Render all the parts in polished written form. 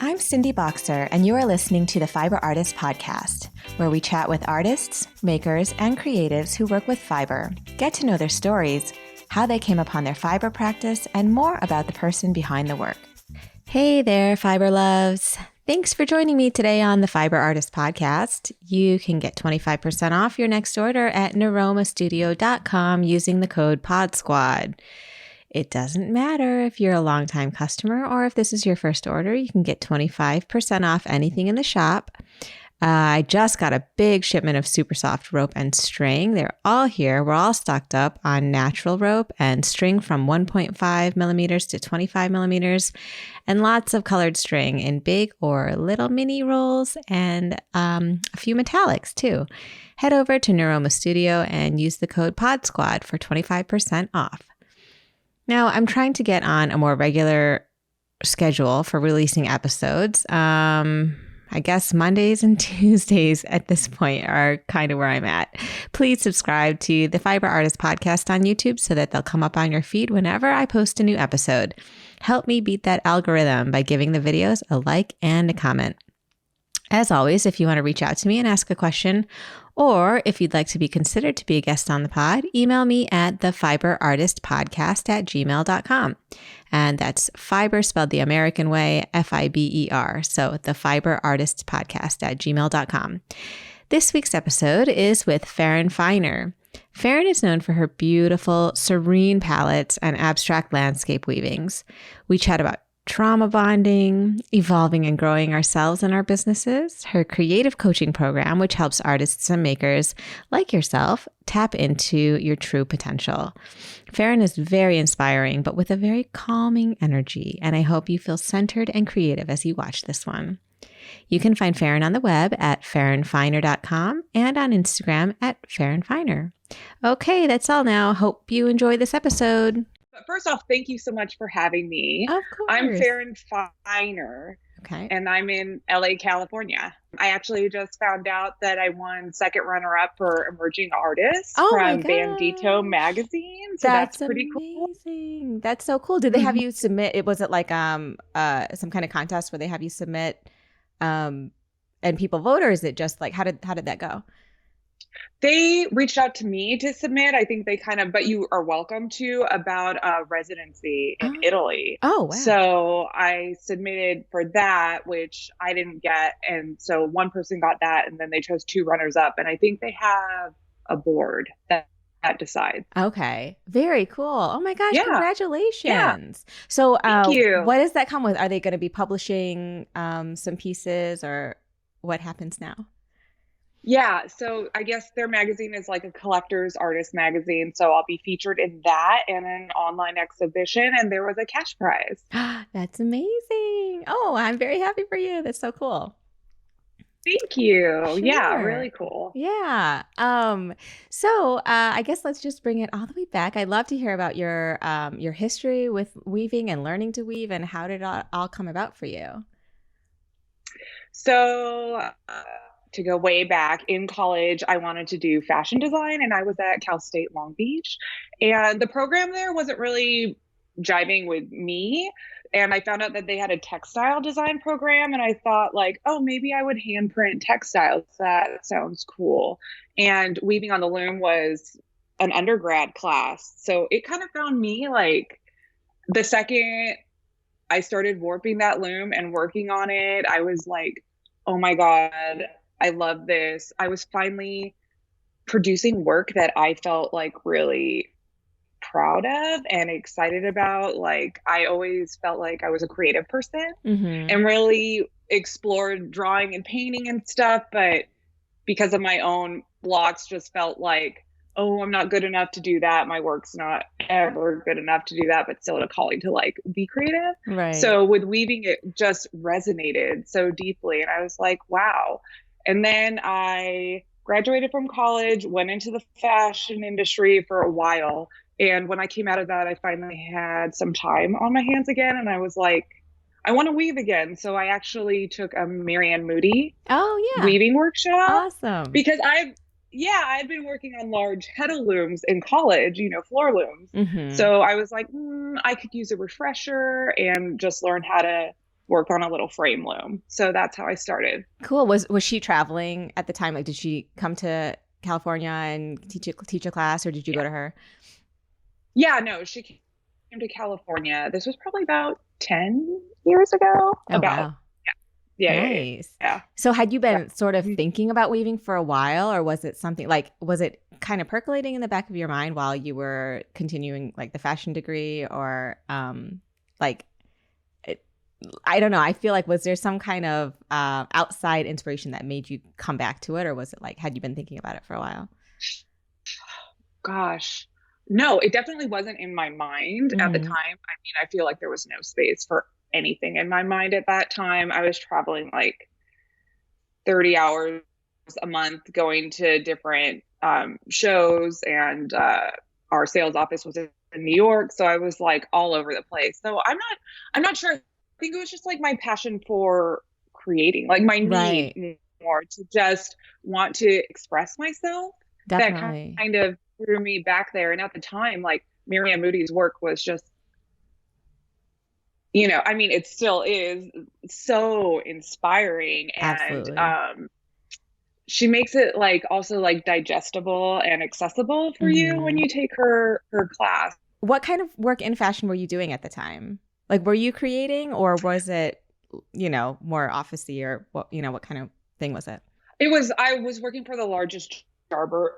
I'm Cindy Bokser, and you are listening to the Fiber Artist Podcast, where we chat with artists, makers, and creatives who work with fiber, get to know their stories, how they came upon their fiber practice, and more about the person behind the work. Hey there, fiber loves. Thanks for joining me today on the Fiber Artist Podcast. You can get 25% off your next order at niromastudio.com using the code PODSQUAD. It doesn't matter if you're a longtime customer or if this is your first order, you can get 25% off anything in the shop. I just got a big shipment of super soft rope and string. They're all here. We're all stocked up on natural rope and string from 1.5 millimeters to 25 millimeters, and lots of colored string in big or little mini rolls, and a few metallics too. Head over to Niroma Studio and use the code PODSQUAD for 25% off. Now, I'm trying to get on a more regular schedule for releasing episodes. I guess Mondays and Tuesdays at this point are kind of where I'm at. Please subscribe to the Fiber Artist Podcast on YouTube so that they'll come up on your feed whenever I post a new episode. Help me beat that algorithm by giving the videos a like and a comment. As always, if you want to reach out to me and ask a question, or if you'd like to be considered to be a guest on the pod, email me at thefiberartistpodcast@gmail.com. And that's fiber spelled the American way, Fiber. So thefiberartistpodcast@gmail.com. This week's episode is with Farron Feiner. Farron is known for her beautiful, serene palettes and abstract landscape weavings. We chat about trauma bonding, evolving and growing ourselves and our businesses, her creative coaching program, which helps artists and makers like yourself tap into your true potential. Farron is very inspiring, but with a very calming energy, and I hope you feel centered and creative as you watch this one. You can find Farron on the web at farronfeiner.com and on Instagram at Farron Feiner. Okay, that's all now. Hope you enjoy this episode. First off, thank you so much for having me. Of course. I'm Farron Feiner, and I'm in LA, California. I actually just found out that I won second runner-up for Emerging Artists from Bandito magazine. So that's pretty amazing. Cool. That's so cool. Did they have you submit? Was it like some kind of contest where they have you submit and people vote, or is it just like how did that go? They reached out to me to submit. I think they but you are welcome to, about a residency in Italy. Oh, wow. So I submitted for that, which I didn't get. And so one person got that, and then they chose two runners up. And I think they have a board that decides. Okay. Very cool. Oh my gosh. Yeah. Congratulations. Yeah. So Thank you. What does that come with? Are they going to be publishing some pieces, or what happens now? Yeah, so I guess their magazine is like a collector's artist magazine. So I'll be featured in that and an online exhibition, and there was a cash prize. That's amazing. Oh, I'm very happy for you. That's so cool. Thank you. Sure. Yeah, really cool. Yeah. So I guess let's just bring it all the way back. I'd love to hear about your history with weaving and learning to weave, and how did it all come about for you? So to go way back, in college, I wanted to do fashion design, and I was at Cal State Long Beach, and the program there wasn't really jiving with me. And I found out that they had a textile design program, and I thought like, oh, maybe I would hand print textiles. That sounds cool. And weaving on the loom was an undergrad class. So it kind of found me like the second I started warping that loom and working on it, I was like, oh my God, I love this. I was finally producing work that I felt like really proud of and excited about. Like I always felt like I was a creative person and really explored drawing and painting and stuff. But because of my own blocks, just felt like, oh, I'm not good enough to do that. My work's not ever good enough to do that, but still a calling to like be creative. Right. So with weaving, it just resonated so deeply. And I was like, wow. And then I graduated from college, went into the fashion industry for a while. And when I came out of that, I finally had some time on my hands again. And I was like, I want to weave again. So I actually took a Marianne Moody weaving workshop. Awesome. Because I'd been working on large heddle looms in college, floor looms. So I was like, I could use a refresher and just learn how to work on a little frame loom. So that's how I started. Cool. Was she traveling at the time? Like, did she come to California and teach a class, or did you go to her? Yeah, no, she came to California. This was probably about 10 years ago. Oh, wow. Yeah. Nice. Yeah. So had you been sort of Mhm. thinking about weaving for a while, or was it something like, was it kind of percolating in the back of your mind while you were continuing like the fashion degree, or like, it, I don't know. I feel like, was there some kind of outside inspiration that made you come back to it, or was it like, had you been thinking about it for a while? Gosh. No, it definitely wasn't in my mind at the Mm-hmm. time. I mean, I feel like there was no space for anything in my mind at that time. I was traveling like 30 hours a month going to different shows, and our sales office was in New York. So I was like all over the place. So I'm not sure. I think it was just like my passion for creating, like my Right. need more to just want to express myself, that Definitely. kind of threw me back there. And at the time, like Miriam Moody's work was just, I mean, it still is so inspiring. And Absolutely. she makes it like also like digestible and accessible for you when Mm-hmm. you take her class. What kind of work in fashion were you doing at the time? Like, were you creating, or was it, more officey, or what kind of thing was it? I was working for the largest jobber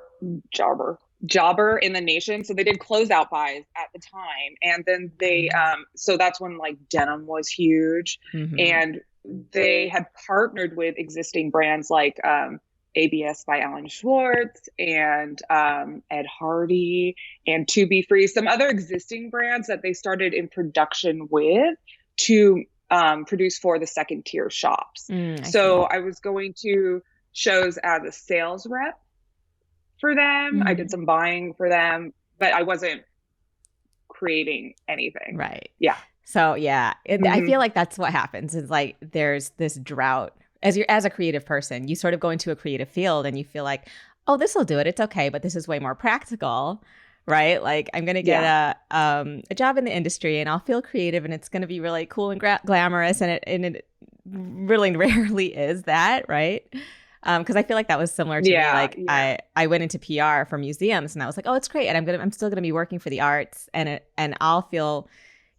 jobber in the nation. So they did closeout buys at the time. And then so that's when like denim was huge. Mm-hmm. And they had partnered with existing brands like ABS by Alan Schwartz, and Ed Hardy, and To Be Free, some other existing brands that they started in production with to produce for the second tier shops. I So see. I was going to shows as a sales rep for them. I did Mm-hmm. some buying for them, but I wasn't creating anything. Right. Yeah. So yeah, I Hmm. feel like that's what happens. Is like there's this drought as a creative person. You sort of go into a creative field and you feel like, oh, this will do it. It's okay, but this is way more practical, right? Like I'm gonna get Yeah. a job in the industry and I'll feel creative and it's gonna be really cool and glamorous, and it really rarely is that, right? Because I feel like that was similar to me. Yeah. Like Yeah. I went into PR for museums and I was like, oh, it's great, and I'm still gonna be working for the arts, and I'll feel,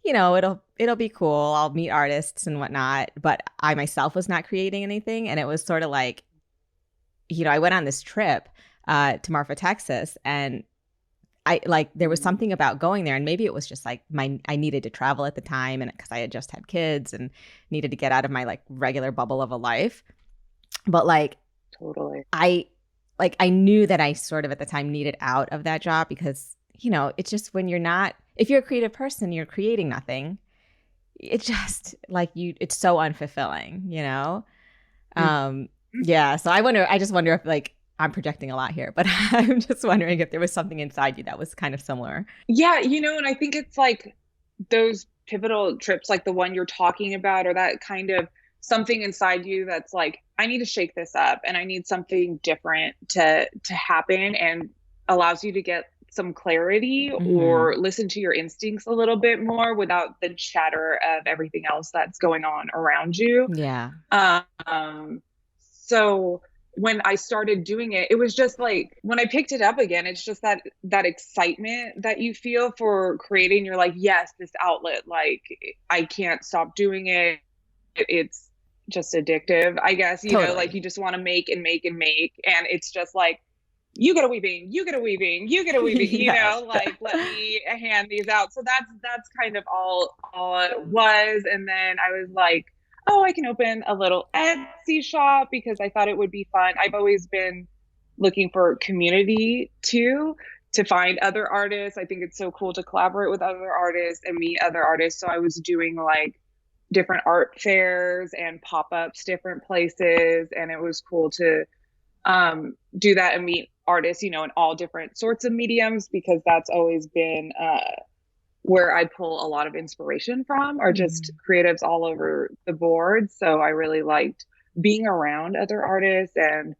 it'll be cool. I'll meet artists and whatnot, but I myself was not creating anything, and it was sort of like, I went on this trip to Marfa, Texas, and I like there was something about going there, and maybe it was just like I needed to travel at the time, and because I had just had kids and needed to get out of my like regular bubble of a life, but like Totally. I I knew that I sort of at the time needed out of that job because, it's just when you're not, if you're a creative person, you're creating nothing. It's just like it's so unfulfilling. Mhm. Um, yeah. So I just wonder if like I'm projecting a lot here, but I'm just wondering if there was something inside you that was kind of similar. Yeah. And I think it's like those pivotal trips, like the one you're talking about, or that kind of something inside you that's like, I need to shake this up and I need something different to happen, and allows you to get some clarity Mm-hmm. or listen to your instincts a little bit more without the chatter of everything else that's going on around you. Yeah. Um, so when I started doing it, it was just like when I picked it up again, it's just that excitement that you feel for creating. You're like, yes, this outlet, like I can't stop doing it. It's just addictive, I guess, like Totally. you just want to make and make and make. And it's just like, you get a weaving, you get a weaving, you get a weaving, Yes. like let me hand these out. So that's kind of all it was. And then I was like, oh, I can open a little Etsy shop because I thought it would be fun. I've always been looking for community too, to find other artists. I think it's so cool to collaborate with other artists and meet other artists. So I was doing like different art fairs and pop-ups different places, and it was cool to do that and meet artists, in all different sorts of mediums, because that's always been where I pull a lot of inspiration from, are just Mhm. creatives all over the board. So I really liked being around other artists and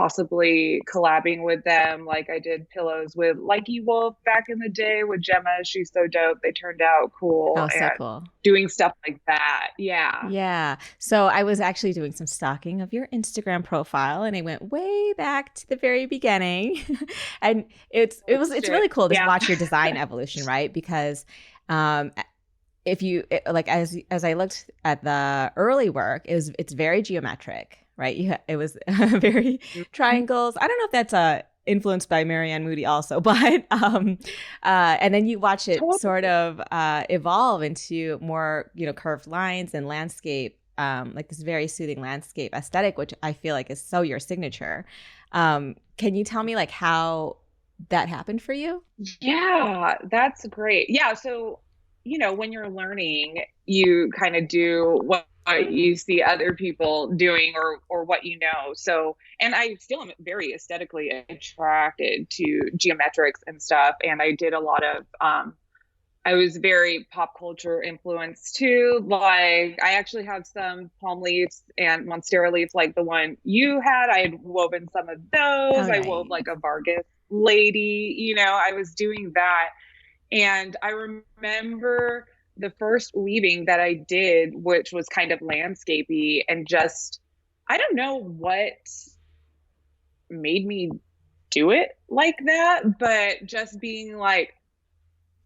possibly collabing with them. Like I did pillows with Likey Wolf back in the day with Gemma. She's so dope. They turned out cool Oh, so and cool. doing stuff like that. Yeah. Yeah. So I was actually doing some stalking of your Instagram profile and I went way back to the very beginning. And it's Shit. really cool to Yeah. watch your design evolution, right? Because um if you like as I looked at the early work, it's very geometric, right? It was very Mhm. triangles. I don't know if that's influenced by Marianne Moody also, but and then you watch it sort Totally. of evolve into more curved lines and landscape, like this very soothing landscape aesthetic, which I feel like is so your signature. Can you tell me like how that happened for you? Yeah, that's great. Yeah, so when you're learning, you kind of do what you see other people doing or what you know. So, and I still am very aesthetically attracted to geometrics and stuff. And I did a lot of I was very pop culture influenced too. Like I actually have some palm leaves and monstera leaves like the one you had. I had woven some of those. Oh, I wove nice. like a Vargas lady, I was doing that. And I remember the first weaving that I did, which was kind of landscapey and just, I don't know what made me do it like that, but just being like,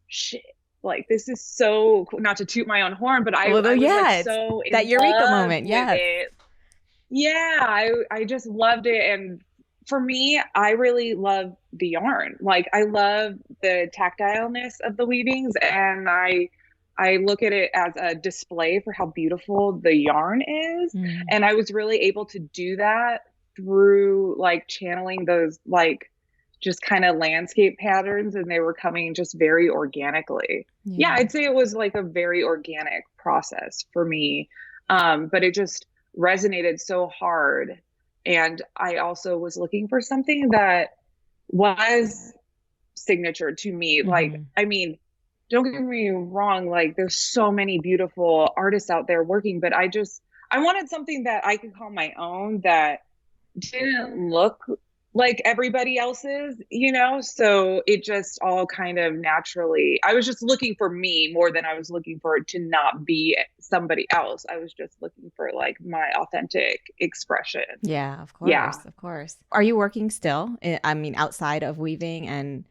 shit, like this is so cool. Not to toot my own horn, but I, Well, I was like yeah, it's so that in eureka love moment. with Yes. it. Yeah, I just loved it. And for me, I really love the yarn. Like I love the tactileness of the weavings, and I look at it as a display for how beautiful the yarn is. Mm, And I was really able to do that through like channeling those like just kind of landscape patterns, and they were coming just very organically. Yeah, yeah. I'd say it was like a very organic process for me. But it just resonated so hard. And I also was looking for something that was signature to me. Like, Hmm. I mean, don't get me wrong, like there's so many beautiful artists out there working, but I wanted something that I could call my own that didn't look like everybody else's, so it just all kind of naturally, I was just looking for me more than I was looking for it to not be somebody else. I was just looking for like my authentic expression. Yeah, of Yeah. course, of course. Are you working still? I mean, outside of weaving, and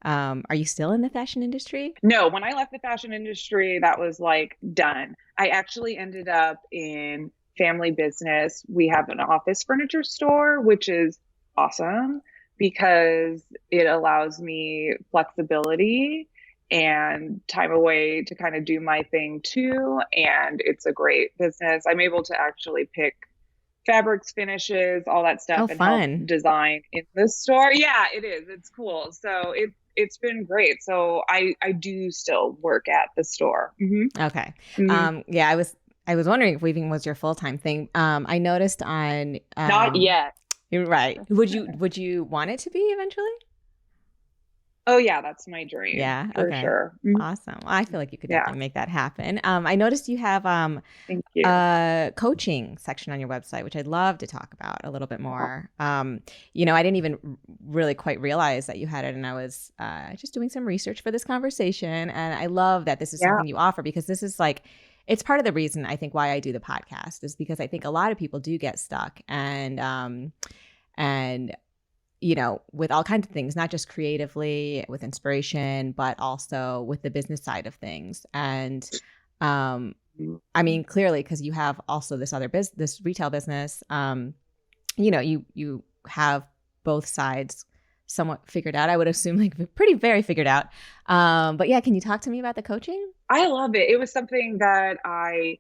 are you still in the fashion industry? No, when I left the fashion industry, that was like done. I actually ended up in family business. We have an office furniture store, which is awesome because it allows me flexibility and time away to kind of do my thing too. And it's a great business. I'm able to actually pick fabrics, finishes, all that stuff, Oh, and help fun. design in the store. Yeah, it is. It's cool. So it's been great. So I do still work at the store. Okay. Hmm. Yeah, I was wondering if weaving was your full-time thing. I noticed on Not yet. you're right. Would you want it to be eventually? Oh yeah, that's my dream Yeah. for Okay. sure. Mhm. Awesome. Well, I feel like you could Yeah, definitely make that happen. I noticed you have thank you. a coaching section on your website, which I'd love to talk about a little bit more. I didn't even really quite realize that you had it, and I was just doing some research for this conversation. And I love that this is Yeah, something you offer because this is like, it's part of the reason I think why I do the podcast is because I think a lot of people do get stuck and with all kinds of things, not just creatively with inspiration, but also with the business side of things. And I mean, clearly, because you have also this other business, this retail business, you have both sides somewhat figured out. I would assume like very figured out. But yeah, can you talk to me about the coaching? I love it. It was something that I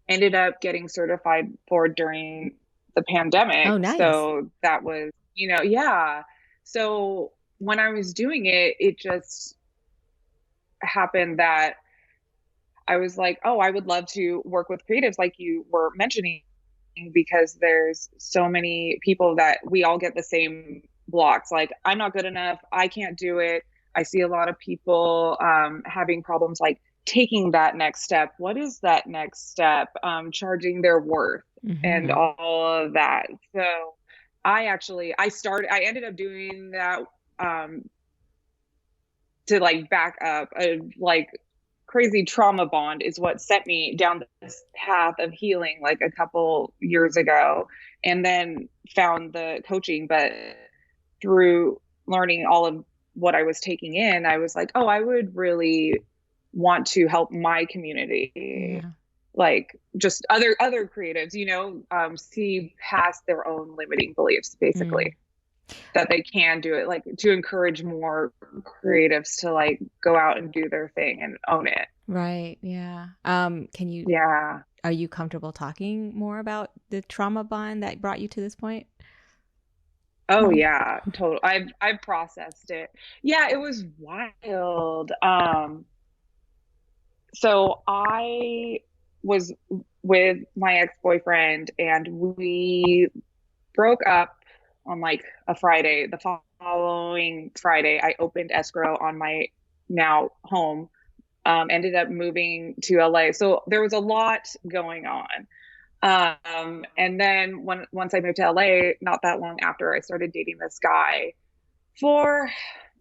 ended up getting certified for during the Oh, pandemic. nice. So that was, yeah. So when I was doing it, it just happened that I was like, oh, I would love to work with creatives like you were mentioning, because there's so many people that we all get the same blocks. Like, I'm not good enough. I can't do it. I see a lot of people having problems like taking that next step. What is that next step? Charging their worth and Hmm. all of that. So I ended up doing that to like back up a like crazy trauma bond is what set me down this path of healing like a couple years ago, and then found the coaching. But through learning all of what I was taking in, I was like, oh, I would really want to help my community, Yeah. like just other creatives, see past their own limiting beliefs, Mm. basically, that they can do it, like to encourage more creatives to like go out and do their thing and own it. Right. Yeah. Yeah. Are you comfortable talking more about the trauma bond that brought you to this point? Oh yeah, total. I've processed it. Yeah, it was wild. So I was with my ex-boyfriend and we broke up on like a Friday. The following Friday, I opened escrow on my now home. Ended up moving to LA. So there was a lot going on. And then once I moved to LA, not that long after, I started dating this guy for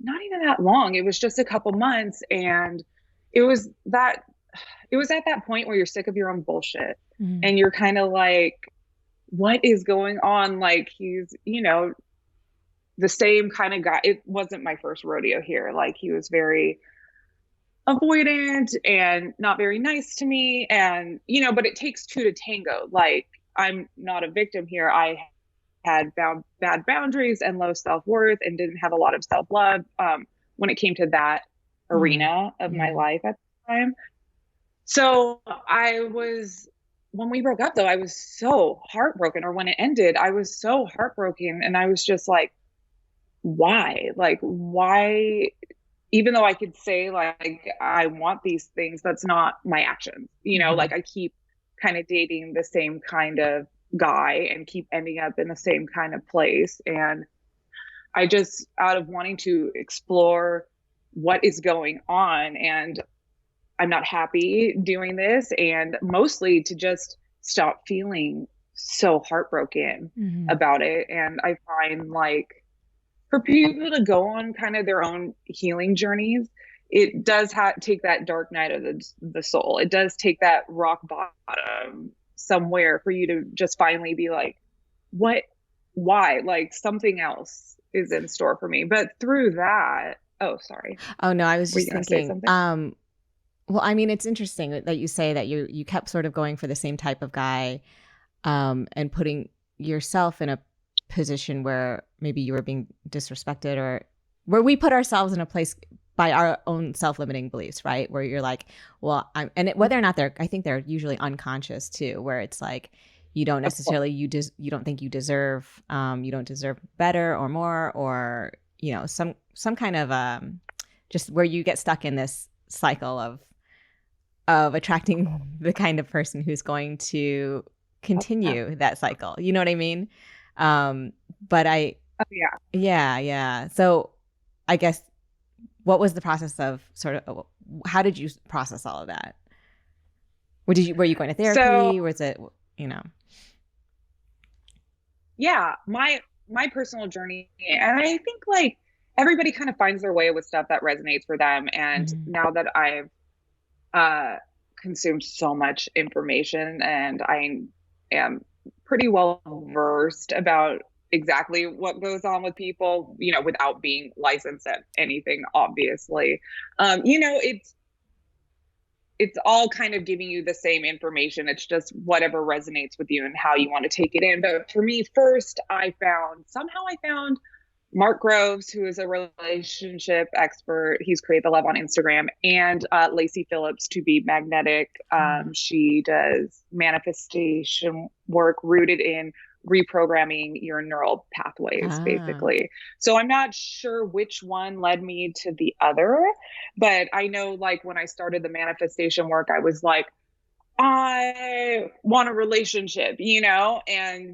not even that long. It was just a couple months, and it was that it was at that point where you're sick of your own bullshit, Mm. and you're kind of like, what is going on? Like he's, the same kind of guy. It wasn't my first rodeo here. Like he was very avoidant and not very nice to me, and but it takes two to tango. Like I'm not a victim here. I had bad boundaries and low self-worth and didn't have a lot of self-love when it came to that Mm. arena of my Mm. life at the time. So when we broke up though, I was so heartbroken, or when it ended, I was so heartbroken, and I was just like, why? Like, why? Even though I could say like I want these things, that's not my actions. Mm-hmm. Like I keep kind of dating the same kind of guy and keep ending up in the same kind of place. And I just, out of wanting to explore what is going on, and I'm not happy doing this, and mostly to just stop feeling so heartbroken Mm-hmm. about it. And I find like for people to go on kind of their own healing journeys, it does take that dark night of the soul. It does take that rock bottom somewhere for you to just finally be like, what, why? Like something else is in store for me. But through that, oh, sorry. Oh no, I was Were you just going to say thinking. something? Well, I mean, it's interesting that you say that you kept sort of going for the same type of guy, and putting yourself in a position where maybe you were being disrespected, or where we put ourselves in a place by our own self-limiting beliefs, right? Where you're like, well, whether or not I think they're usually unconscious too, where it's like you don't Of course. necessarily you don't think you deserve better or more, or some kind of just where you get stuck in this cycle of attracting the kind of person who's going to continue that cycle. You know what I mean? But Oh, yeah. yeah. So I guess, what was the process of how did you process all of that? Were you going to So therapy? Was it, you know? yeah, my personal journey, and I think like everybody kind of finds their way with stuff that resonates for them. And Mm-hmm. now that I've uh, consumed so much information, and I am pretty well versed about exactly what goes on with people, without being licensed at anything, obviously. It's all kind of giving you the same information. It's just whatever resonates with you and how you want to take it in. But for me, first, I found Mark Groves, who is a relationship expert. He's Create the Love on Instagram, and Lacey Phillips to be magnetic. She does manifestation work rooted in reprogramming your neural pathways, Ah. basically. So I'm not sure which one led me to the other, but I know like when I started the manifestation work, I was like, I want a relationship,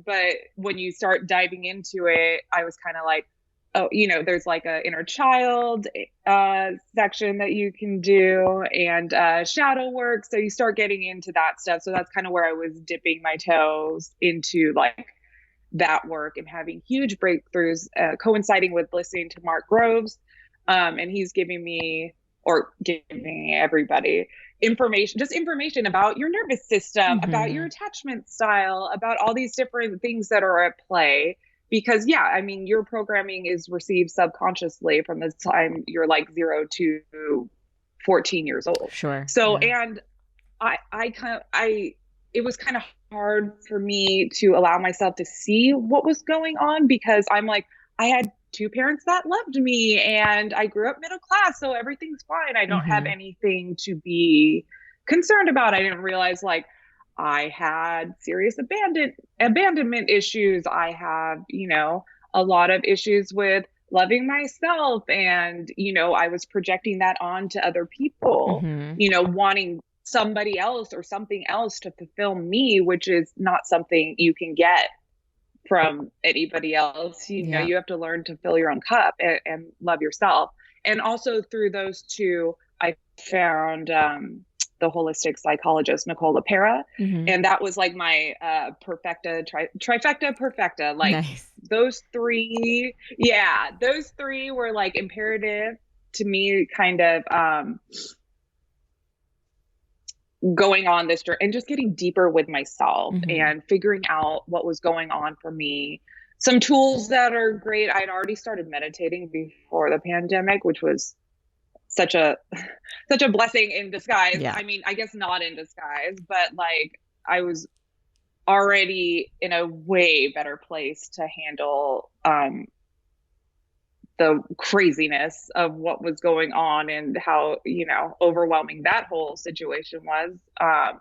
but when you start diving into it, I was kind of like, oh, there's like a inner child section that you can do, and shadow work. So you start getting into that stuff. So that's kind of where I was dipping my toes into like that work and having huge breakthroughs, coinciding with listening to Mark Groves. And he's giving everybody information about your nervous system, about your attachment style, about all these different things that are at play. Because your programming is received subconsciously from the time you're like 0 to 14 years old. Sure. So, and it was kind of hard for me to allow myself to see what was going on, because I'm like, I had 2 parents that loved me and I grew up middle class, so everything's fine. I don't have anything to be concerned about. I didn't realize like I had serious abandonment issues. I have, a lot of issues with loving myself, and, I was projecting that onto other people, wanting somebody else or something else to fulfill me, which is not something you can get from anybody else. You have to learn to fill your own cup and love yourself. And also through those 2, I found the holistic psychologist, Nicole LaPera. And that was like my trifecta perfecta. Like nice. Those 3 were like imperative to me, kind of going on this journey and just getting deeper with myself and figuring out what was going on for me. Some tools that are great. I'd already started meditating before the pandemic, which was such a blessing in disguise. Yeah. I mean, I guess not in disguise, but like I was already in a way better place to handle the craziness of what was going on and how, overwhelming that whole situation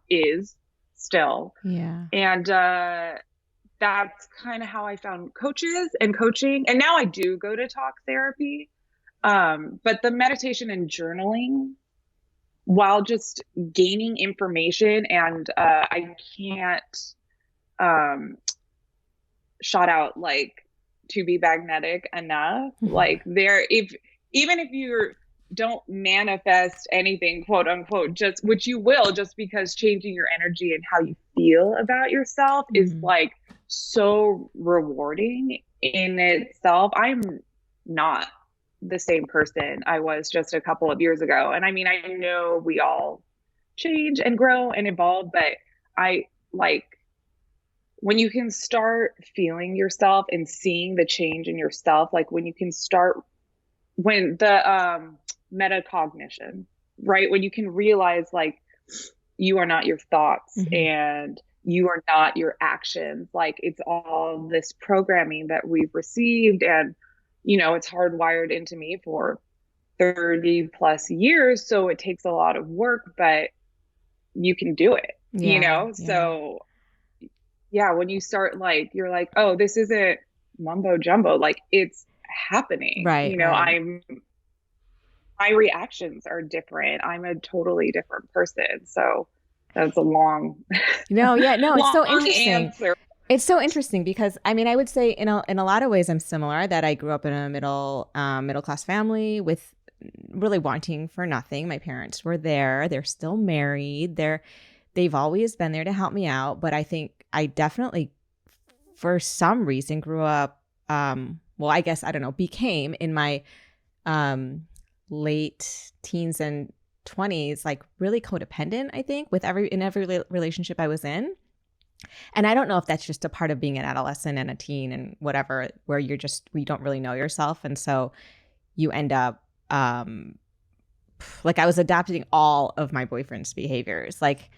is still. Yeah. And that's kind of how I found coaches and coaching. And now I do go to talk therapy. But the meditation and journaling, while just gaining information, and I can't shout out like to be magnetic enough. Like even if you don't manifest anything, quote unquote, just which you will, just because changing your energy and how you feel about yourself is like so rewarding in itself. I'm not the same person I was just a couple of years ago. And I mean, I know we all change and grow and evolve, but I like when you can start feeling yourself and seeing the change in yourself, like when the metacognition, right? When you can realize like you are not your thoughts and you are not your actions. Like it's all this programming that we've received, and it's hardwired into me for 30 plus years. So it takes a lot of work, but you can do it, So when you start like, you're like, oh, this isn't mumbo jumbo. Like it's happening, right? My reactions are different. I'm a totally different person. So that's a long, it's so interesting. Answer. It's so interesting because I mean, I would say in a lot of ways I'm similar, that I grew up in a middle class family with really wanting for nothing. My parents were there. They're still married. They've always been there to help me out. But I think I definitely, for some reason, grew up, I guess, I don't know, became in my late teens and 20s, like really codependent, I think, in every relationship I was in. And I don't know if that's just a part of being an adolescent and a teen and whatever, where you don't really know yourself. And so you end up, like I was adopting all of my boyfriend's behaviors. Like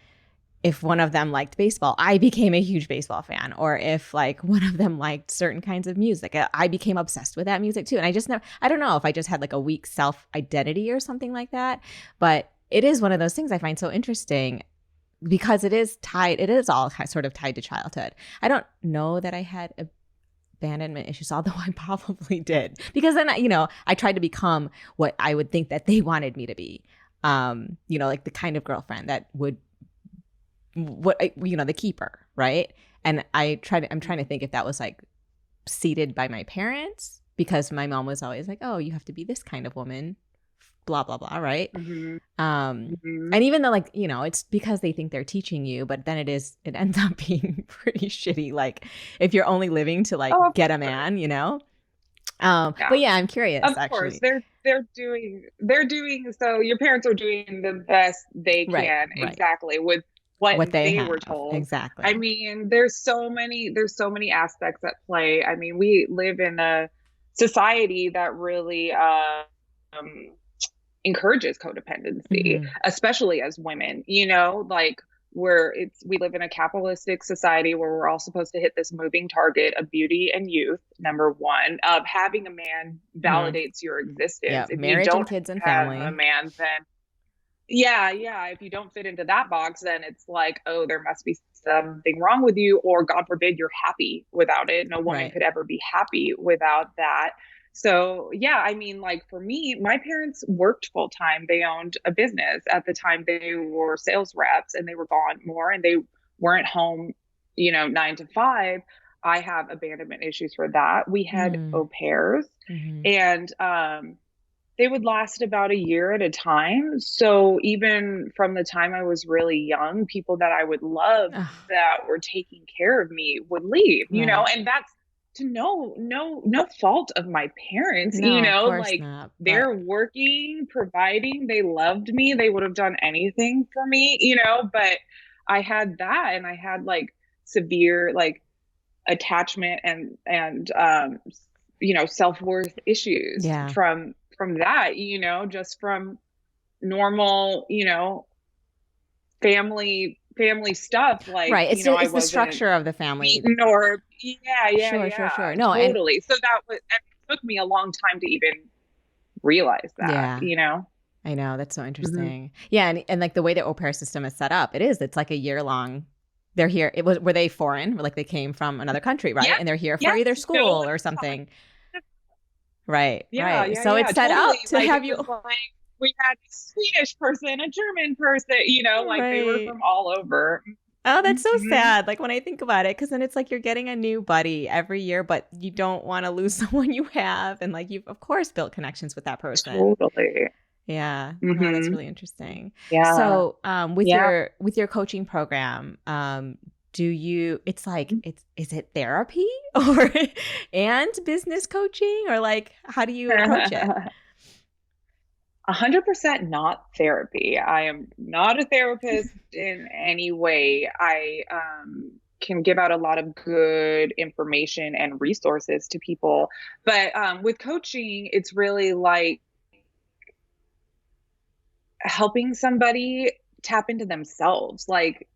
if one of them liked baseball, I became a huge baseball fan. Or if like one of them liked certain kinds of music, I became obsessed with that music too. And I don't know if I just had like a weak self-identity or something like that, but it is one of those things I find so interesting because it is all sort of tied to childhood. I don't know that I had abandonment issues, although I probably did, because then, I tried to become what I would think that they wanted me to be, like the kind of girlfriend that would, the keeper, right? And I'm trying to think if that was like seeded by my parents, because my mom was always like, oh, you have to be this kind of woman blah, blah, blah. Right. Mm-hmm. Um, Mm-hmm. and even though like, you know, it's because they think they're teaching you, but then it ends up being pretty shitty. Like if you're only living to like Oh, of get a course. man, you know? Yeah. But yeah, I'm curious Of course, actually. they're doing so your parents are doing the best they Right, can right. exactly with what What they they were have. told. I Exactly. mean, there's so many aspects at play. I mean, we live in a society that really encourages codependency, Mm-hmm. especially as women, like we live in a capitalistic society where we're all supposed to hit this moving target of beauty and youth, number one. Of having a man Mm-hmm. validates your existence. Yeah. If you Marriage and don't kids and have a family. man, then yeah, if you don't fit into that box, then it's like, oh, there must be something wrong with you, or God forbid you're happy without it. No woman Right. could ever be happy without that. So, yeah, I mean, like for me, my parents worked full time. They owned a business at the time. They were sales reps and they were gone more and they weren't home, 9 to 5. I have abandonment issues for that. We had Mm-hmm. au pairs Mm-hmm. and they would last about a year at a time. So even from the time I was really young, people that I would love that were taking care of me would leave, Right. and that's to no fault of my parents, No, of course like not. But they're working, providing, they loved me, they would have done anything for me, but I had that and I had like severe like attachment and self-worth issues yeah. from that, just from normal, family stuff, like, Right. I It's the wasn't structure of the family. beaten or yeah, Sure. No, and totally. So it took me a long time to even realize that, yeah. I know. That's so hmm interesting. Yeah, and like the way the au pair system is set up, it's like a year long. They're here. Were they foreign? Like they came from another country, right? yes, And they're here for yes, either no school one or was taught. something. Right, Yeah, right. yeah, So yeah, it's set totally. up to Like have it you was like we had a Swedish person, a German person, like they were right. from all over. Oh, that's so hmm sad. Like when I think about it, because then it's like you're getting a new buddy every year, but you don't want to lose someone you have, and like you've of course built connections with that person. Totally. Yeah. No, that's hmm really interesting. Yeah. So, with Yeah. your coaching program, do you? It's like is it therapy or and business coaching, or like how do you approach it? 100% not therapy. I am not a therapist in any way. I can give out a lot of good information and resources to people. But with coaching, it's really like helping somebody tap into themselves. Like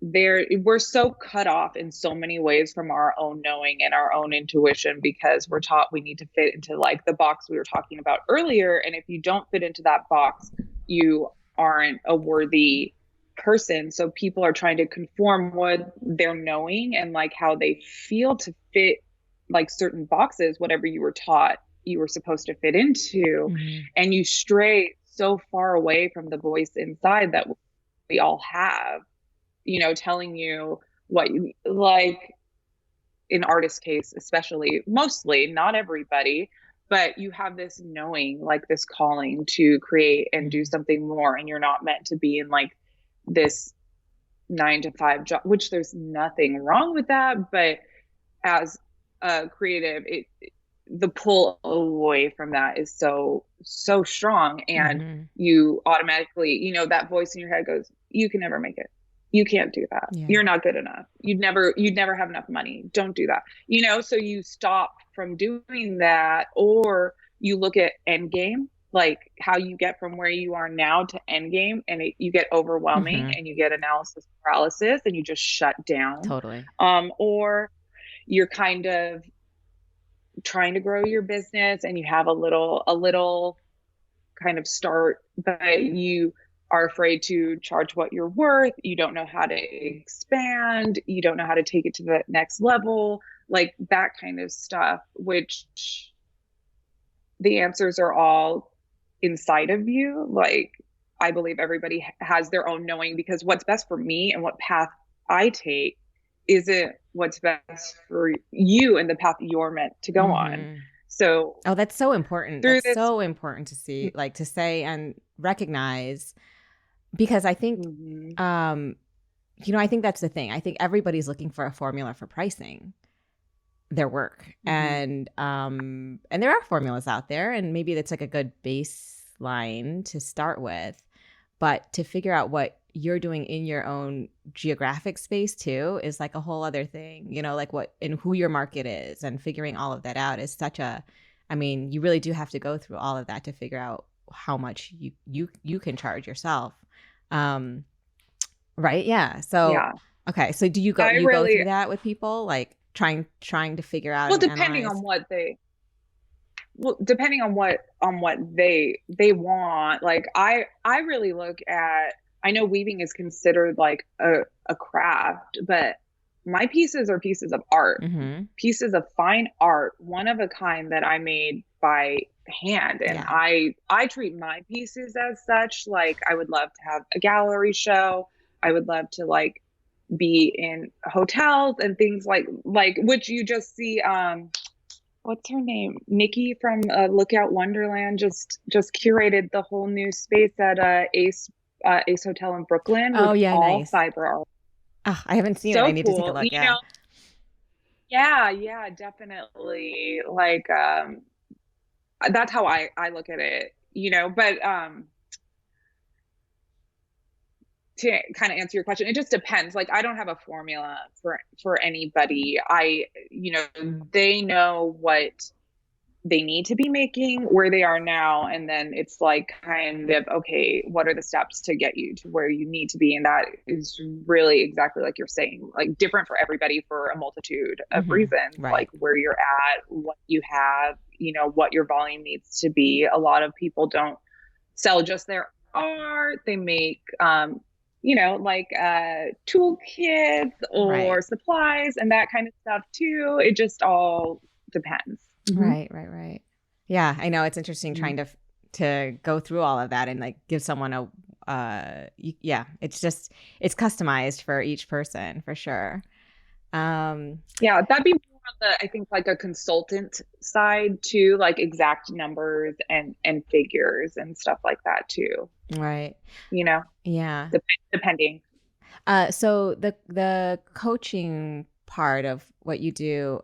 we're so cut off in so many ways from our own knowing and our own intuition because we're taught we need to fit into like the box we were talking about earlier, and if you don't fit into that box, you aren't a worthy person. So people are trying to conform what they're knowing and like how they feel to fit like certain boxes, whatever you were taught you were supposed to fit into, Mm-hmm. and you stray so far away from the voice inside that we all have, telling you what you like. In artist case, especially, mostly, not everybody, but you have this knowing, like this calling to create and do Mm-hmm. something more. And you're not meant to be in like this 9 to 5 job, which there's nothing wrong with that. But as a creative, the pull away from that is so strong, and Mm-hmm. you automatically, that voice in your head goes, you can never make it, you can't do that, Yeah. you're not good enough, you'd never have enough money, don't do that, so you stop from doing that, or you look at end game, like how you get from where you are now to end game, and you get overwhelming Mm-hmm. and you get analysis paralysis and you just shut down. Totally. Or you're kind of trying to grow your business and you have a little kind of start, but you are afraid to charge what you're worth, you don't know how to expand, you don't know how to take it to the next level, like that kind of stuff, which the answers are all inside of you. Like I believe everybody has their own knowing, because what's best for me and what path I take isn't what's best for you and the path you're meant to go on. Mm-hmm. So Oh, that's so important. through That's this, so important to see, like to say and recognize, because I think, mhm, I think that's the thing. I think everybody's looking for a formula for pricing their work, mhm, and there are formulas out there, and maybe that's like a good baseline to start with, but to figure out what you're doing in your own geographic space too is like a whole other thing, like what and who your market is, and figuring all of that out is such a, I mean, you really do have to go through all of that to figure out how much you can charge yourself. um right, yeah. So yeah, okay, so do I you go really, through that with people, like trying to figure out well, and depending analyze? on what they, well, depending on what they want. Like I really look at, I know weaving is considered like a craft, but my pieces are pieces of art, Mm-hmm. pieces of fine art, one of a kind that I made by hand. And Yeah. I treat my pieces as such. Like I would love to have a gallery show. I would love to like be in hotels and things like which you just see. What's her name? Nikki from Lookout Wonderland just curated the whole new space at Ace Hotel in Brooklyn Oh with yeah, all nice. fiber art. Oh, I haven't seen it. I So need to take a cool, look. Yeah. Yeah, yeah, definitely. Like that's how I look at it. But to kind of answer your question, it just depends. Like I don't have a formula for anybody. They know what they need to be making, where they are now, and then it's like kind of, okay, what are the steps to get you to where you need to be? And that is really exactly like you're saying, like different for everybody for a multitude of reasons, Right. like where you're at, what you have, what your volume needs to be. A lot of people don't sell just their art. They make like toolkits Right. or supplies and that kind of stuff too. It just all depends. Mm-hmm. Right. Right. Right. Yeah, I know it's interesting trying to go through all of that and like give someone a yeah, it's just it's customized for each person for sure. Um Yeah, that'd be more on the, I think, like a consultant side too, like exact numbers and figures and stuff like that too. right. You know, Yeah. depending. So the coaching part of what you do,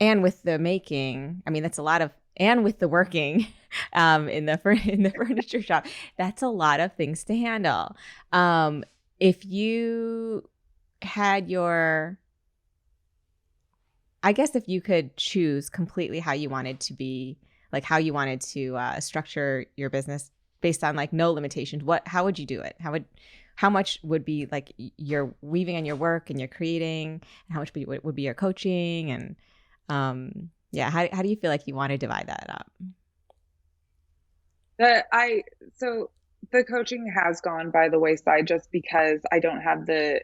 and with the making, I mean, that's a lot of, and with the working, in in the furniture shop, that's a lot of things to handle. If you had your, I guess if you could choose completely how you wanted to be, like how you wanted to structure your business based on like no limitations, how would you do it? How much would be like your weaving and your work and your creating, and how much would be your coaching, and yeah, how do you feel like you want to divide that up? The I so the coaching has gone by the wayside just because I don't have the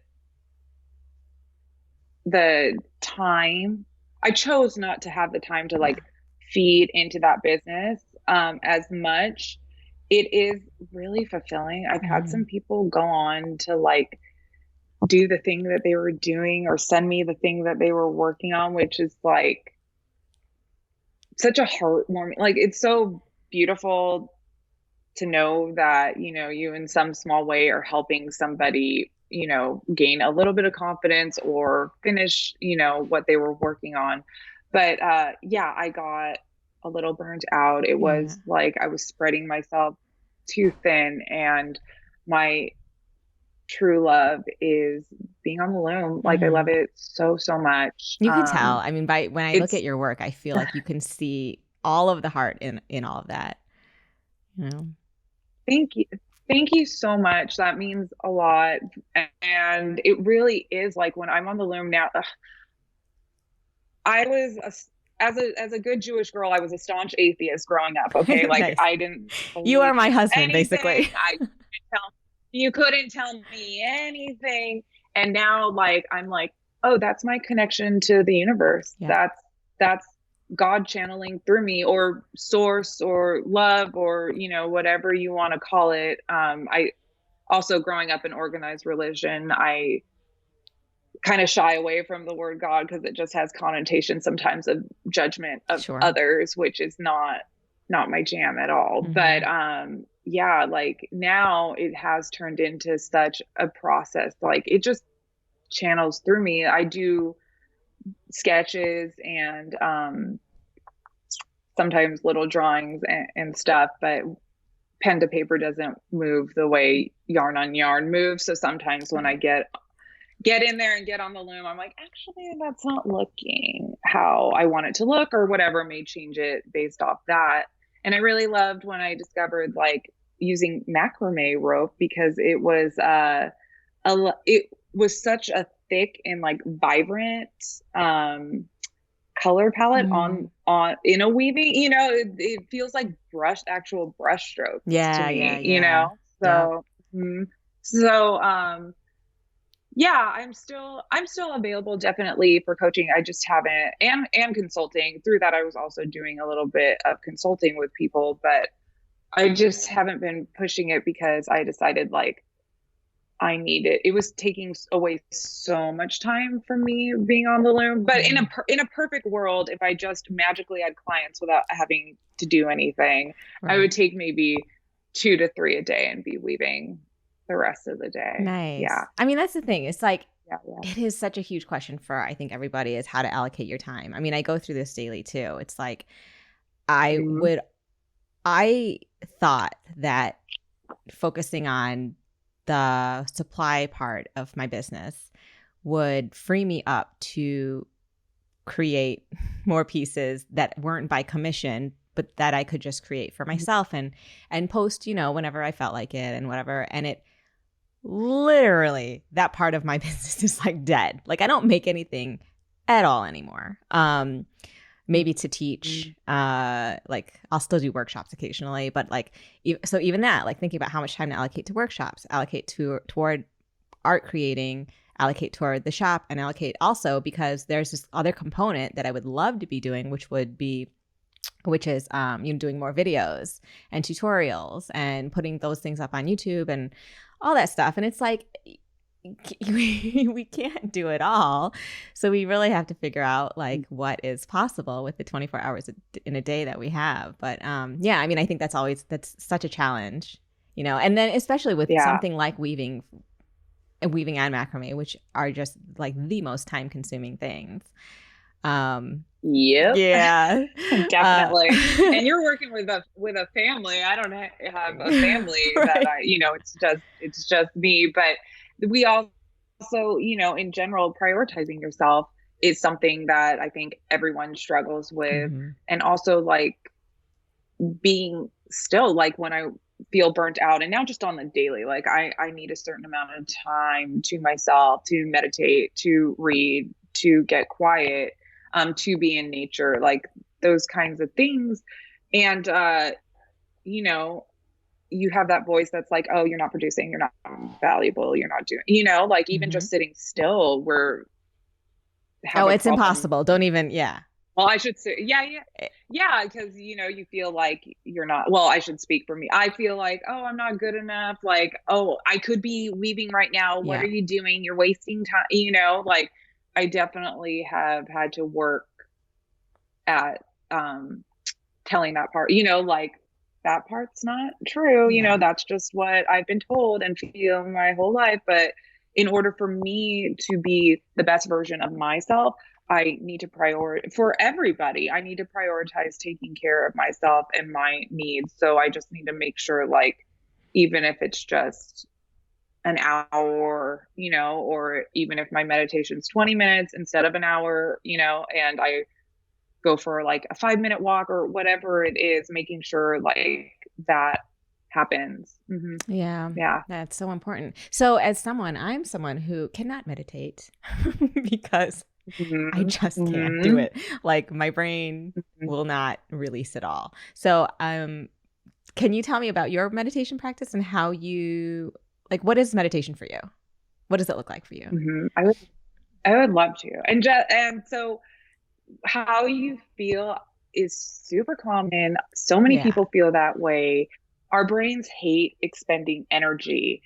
time. I chose not to have the time to Yeah. like feed into that business as much. It is really fulfilling. I've had Hmm. some people go on to like do the thing that they were doing or send me the thing that they were working on, which is like such a heartwarming, like it's so beautiful to know that, you in some small way are helping somebody, gain a little bit of confidence or finish, what they were working on. But yeah, I got a little burnt out. It Yeah. was like I was spreading myself too thin, and my true love is being on the loom. Like I love Hmm. it so, so much. You can tell. I mean, by when I look at It's your work, I feel like you can see all of the heart in all of that. You know. Thank you. Thank you so much. That means a lot. And it really is like when I'm on the loom now, I was as a good Jewish girl, I was a staunch atheist growing up. Okay. Like Nice. I didn't You are believe my husband, anything. basically. You couldn't tell me anything. And now like I'm like, oh, that's my connection to the universe. Yeah. That's God channeling through me, or source, or love, or whatever you want to call it. I also, growing up in organized religion, kind of shy away from the word God because it just has connotation sometimes of judgment of Sure. others, which is not my jam at all. Mm-hmm. But yeah, like now it has turned into such a process. Like it just channels through me. I do sketches and sometimes little drawings and stuff, but pen to paper doesn't move the way yarn on yarn moves. So sometimes when I get in there and get on the loom, I'm like, actually, that's not looking how I want it to look, or whatever, may change it based off that. And I really loved when I discovered like using macrame rope, because it was it was such a thick and like vibrant color palette on in a weaving, it feels like actual brush strokes to me, so yeah, I'm still available definitely for coaching. I just haven't, and consulting. Through that I was also doing a little bit of consulting with people, but I just haven't been pushing it because I decided like I need it. It was taking away so much time from me being on the loom. But in a perfect world, if I just magically had clients without having to do anything, I would take maybe 2 to 3 a day and be weaving the rest of the day. Nice. Yeah. I mean, that's the thing. It's like, it is such a huge question for, I think, everybody, is how to allocate your time. I mean, I go through this daily too. It's like, I thought that focusing on the supply part of my business would free me up to create more pieces that weren't by commission, but that I could just create for myself and post, whenever I felt like it and whatever. And it literally, that part of my business is like dead. Like I don't make anything at all anymore. Maybe to teach, like I'll still do workshops occasionally, but like, so even that, like thinking about how much time to allocate to workshops, allocate toward art creating, allocate toward the shop, and allocate also because there's this other component that I would love to be doing, which is doing more videos and tutorials and putting those things up on YouTube and all that stuff. And it's like, we can't do it all. So we really have to figure out like what is possible with the 24 hours in a day that we have. But yeah, I mean, I think that's such a challenge, and then especially with something like weaving and macrame, which are just like the most time consuming things. Yep. Yeah. Definitely. And you're working with a family. I don't have a family that it's just me, but we also, in general, prioritizing yourself is something that I think everyone struggles with. And also like being still, like when I feel burnt out, and now just on the daily, like I need a certain amount of time to myself, to meditate, to read, to get quiet, to be in nature, like those kinds of things. And, you have that voice that's like, oh, you're not producing, you're not valuable, you're not doing, like even just sitting still, it's impossible. Don't even, yeah. Well, I should say, yeah. Because, you feel like you're not, well, I should speak for me. I feel like, oh, I'm not good enough. Like, oh, I could be weaving right now. What are you doing? You're wasting time, like I definitely have had to work at telling that part, like that part's not true. That's just what I've been told and feel my whole life. But in order for me to be the best version of myself, I need to for everybody. I need to prioritize taking care of myself and my needs. So I just need to make sure, like, even if it's just an hour, or even if my meditation's 20 minutes instead of an hour, and I go for like a 5-minute walk or whatever it is, making sure like that happens. Yeah. That's so important. So I'm someone who cannot meditate because I just can't do it. Like my brain will not release at all. So can you tell me about your meditation practice and how you, like, what is meditation for you? What does it look like for you? I would love to. And so how you feel is super common. So many people feel that way. Our brains hate expending energy.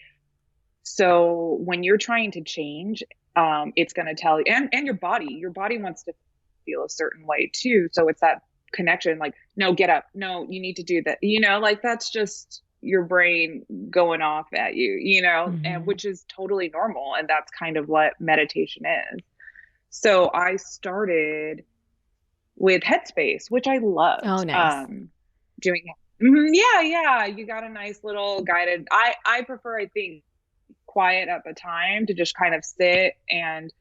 So when you're trying to change, It's going to tell you, and your body wants to feel a certain way too. So it's that connection, like, no, get up. No, you need to do that. Like that's just your brain going off at you, and which is totally normal. And that's kind of what meditation is. So I started with Headspace, which I Oh, loved, nice. doing. Yeah. You got a nice little guided. I prefer, I think, quiet at the time to just kind of sit, and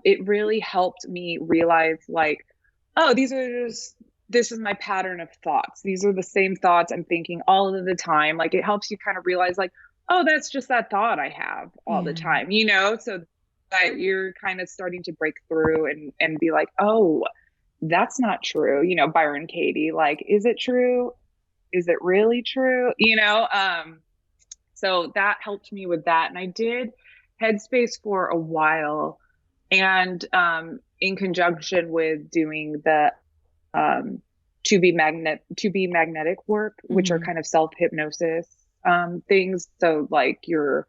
it really helped me realize, like, oh, this is my pattern of thoughts. These are the same thoughts I'm thinking all of the time. Like, it helps you kind of realize, like, oh, that's just that thought I have all the Yeah. time, so that you're kind of starting to break through and be like, oh, that's not true. Byron Katie, like, is it true? Is it really true? So that helped me with that. And I did Headspace for a while. And in conjunction with doing the to be magnetic work, which are kind of self-hypnosis things. So like you're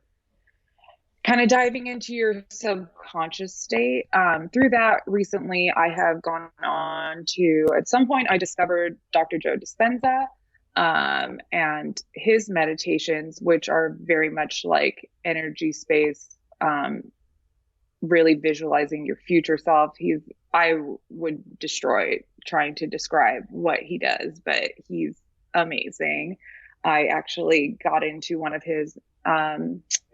kind of diving into your subconscious state. Through that, recently I have gone on to, at some point I discovered Dr. Joe Dispenza, and his meditations, which are very much like energy space, really visualizing your future self. I would destroy trying to describe what he does, but he's amazing. I actually got into one of his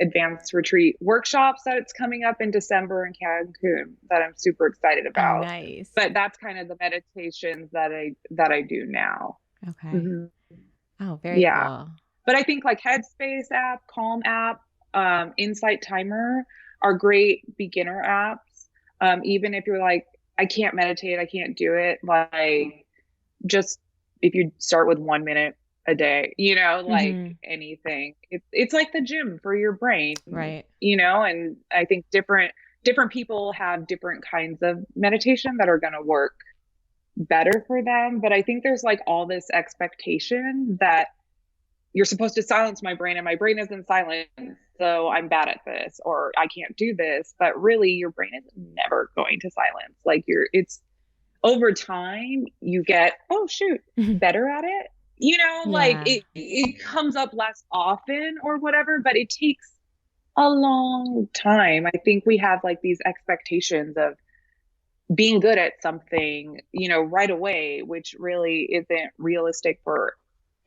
advanced retreat workshops that it's coming up in December in Cancun that I'm super excited Oh, about. nice. But that's kind of the meditations that I do now. Okay. Mm-hmm. Oh, very Yeah. cool. But I think like Headspace app, Calm app, Insight Timer are great beginner apps. Even if you're like, I can't meditate, I can't do it, like, just if you start with 1 minute a day, like anything, it's like the gym for your brain, Right. and I think different people have different kinds of meditation that are going to work better for them. But I think there's like all this expectation that you're supposed to silence my brain, and my brain isn't silent, so I'm bad at this, or I can't do this. But really, your brain is never going to silence. Like, it's over time you get, oh shoot, better at it, like Yeah. it comes up less often or whatever, but it takes a long time. I think we have like these expectations of being good at something, right away, which really isn't realistic for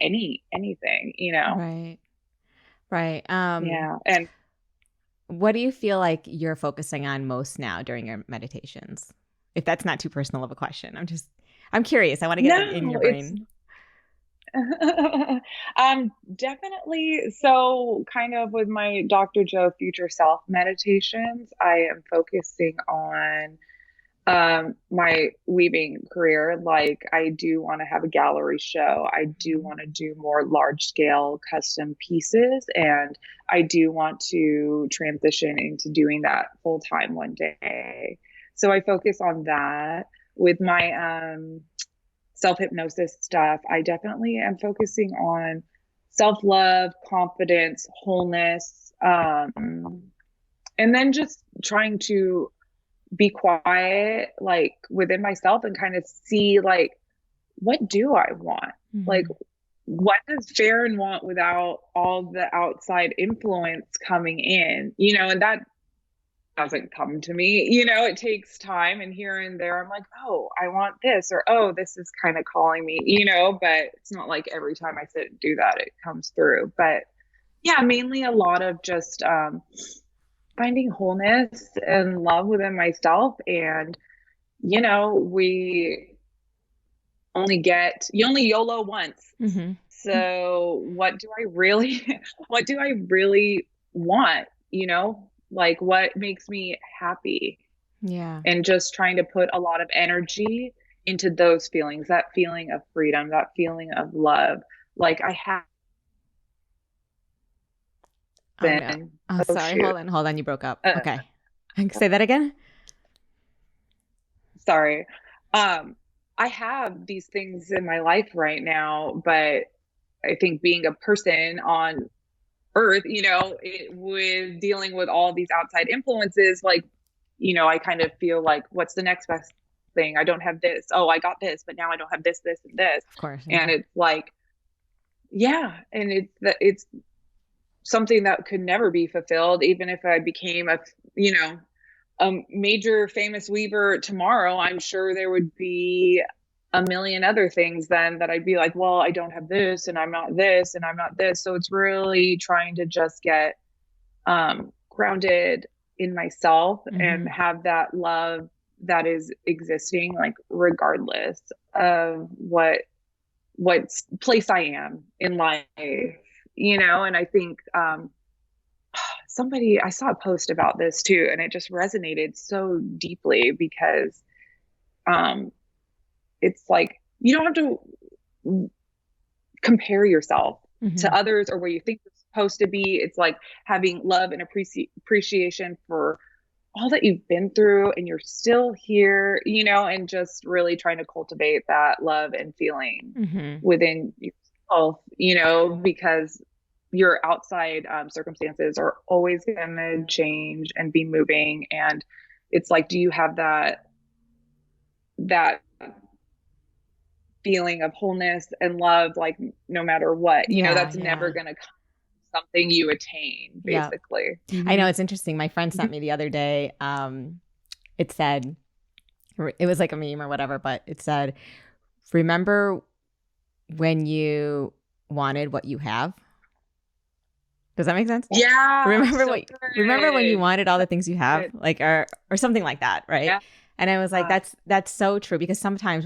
anything. Right. Right. Yeah. And What do you feel like you're focusing on most now during your meditations? If that's not too personal of a question, I'm curious. I want to get in no, your it's brain. definitely. So kind of with my Dr. Joe future self meditations, I am focusing on my weaving career. Like, I do want to have a gallery show. I do want to do more large scale custom pieces, and I do want to transition into doing that full time one day. So I focus on that. With my self hypnosis stuff, I definitely am focusing on self love, confidence, wholeness, and then just trying to be quiet, like within myself, and kind of see, like, what do I want? Like, what does Farron want without all the outside influence coming in, and that doesn't come to me, it takes time, and here and there I'm like, oh, I want this, or oh, this is kind of calling me, but it's not like every time I sit and do that it comes through. But yeah, mainly a lot of just finding wholeness and love within myself. And we you only YOLO once. So what do I really what do I really want, like what makes me happy? Yeah. And just trying to put a lot of energy into those feelings, that feeling of freedom, that feeling of love. Like, I have Oh no. been, Oh, oh sorry. shoot, Hold on. You broke up. Okay. Say that again. sorry. I have these things in my life right now, but I think being a person on earth, with dealing with all these outside influences, like, I kind of feel like, what's the next best thing? I don't have this. Oh, I got this, but now I don't have this, this, and this. Of course. And Yeah. it's like, yeah. And it's something that could never be fulfilled, even if I became a major famous weaver tomorrow. I'm sure there would be a million other things then that I'd be like, well, I don't have this, and I'm not this, and I'm not this. So it's really trying to just get grounded in myself and have that love that is existing, like regardless of what place I am in life, and I think I saw a post about this too, and it just resonated so deeply because it's like, you don't have to compare yourself to others or where you think you're supposed to be. It's like having love and appreciation for all that you've been through, and you're still here, and just really trying to cultivate that love and feeling within yourself, because your outside circumstances are always going to change and be moving. And it's like, do you have that feeling of wholeness and love, like no matter what, that's never going to come something you attain, basically. I know, it's interesting. My friend sent me the other day, it said, it was like a meme or whatever, but it said, remember when you wanted what you have? Does that make sense? Yeah. Remember when you wanted all the things you have, like, or something like that, right? Yeah. And I was like, that's so true, because sometimes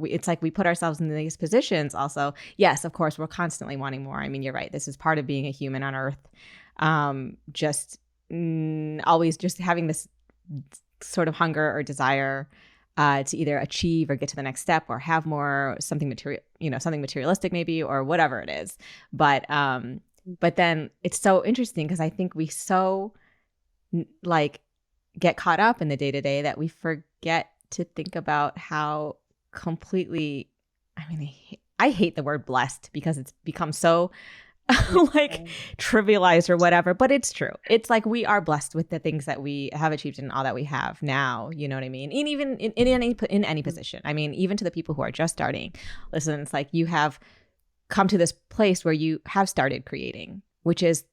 it's like we put ourselves in these positions also. Yes, of course, we're constantly wanting more. I mean, you're right. This is part of being a human on earth. Always just having this sort of hunger or desire to either achieve or get to the next step or have more, something materialistic maybe, or whatever it is. But then it's so interesting because I think we so like get caught up in the day-to-day that we forget to think about how completely, I mean, I hate the word blessed because it's become so like trivialized or whatever, but it's true. It's like we are blessed with the things that we have achieved and all that we have now, you know what I mean? And even in any position. I mean, even to the people who are just starting, listen, it's like you have come to this place where you have started creating, which is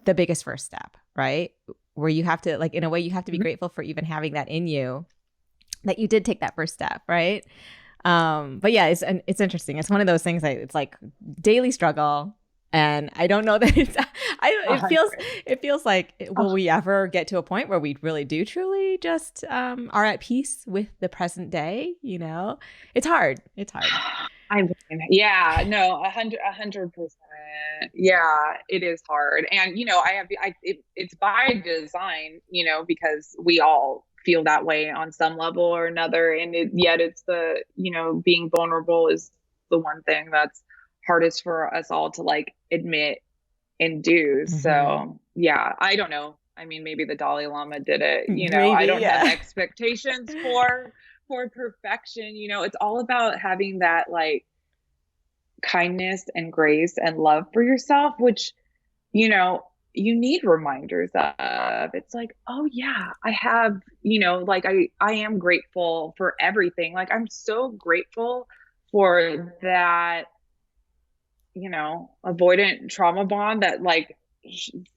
the biggest first step, right? Where you have to, like, in a way, you have to be grateful for even having that in you, that you did take that first step, right? But yeah, it's interesting. It's one of those things it's like daily struggle, and I don't know that it feels like, will we ever get to a point where we really do truly just are at peace with the present day? It's hard. I mean, yeah, no, 100%. Yeah, it is hard. And, it's by design, because we all feel that way on some level or another. And yet it's the, being vulnerable is the one thing that's hardest for us all to like admit and do. So yeah, I don't know. I mean, maybe the Dalai Lama did it, Maybe, I don't have expectations for perfection. It's all about having that like kindness and grace and love for yourself, which, you need reminders of. It's like, oh yeah, I have, like I am grateful for everything. Like I'm so grateful for that, avoidant trauma bond that like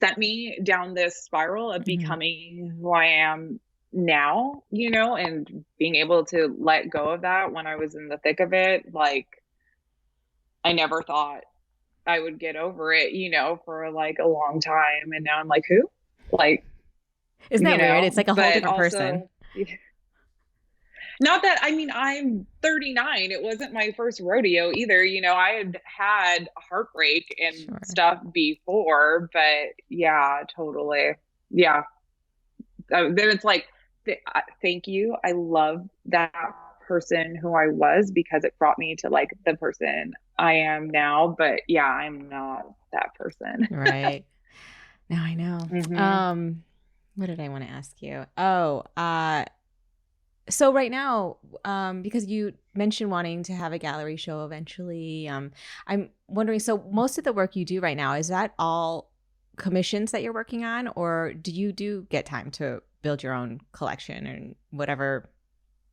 sent me down this spiral of becoming who I am now, and being able to let go of that when I was in the thick of it. Like I never thought I would get over it, for like a long time. And now I'm like, who? Like, isn't that weird? It's like a whole different person. Not that, I mean, I'm 39. It wasn't my first rodeo either. I had heartbreak and stuff before, but yeah, totally. Yeah. Then it's like, thank you. I love that person who I was, because it brought me to like the person I am now. But yeah, I'm not that person. Right. Now I know. What did I want to ask you? So right now, because you mentioned wanting to have a gallery show eventually, I'm wondering, so most of the work you do right now, is that all commissions that you're working on, or do you get time to build your own collection and whatever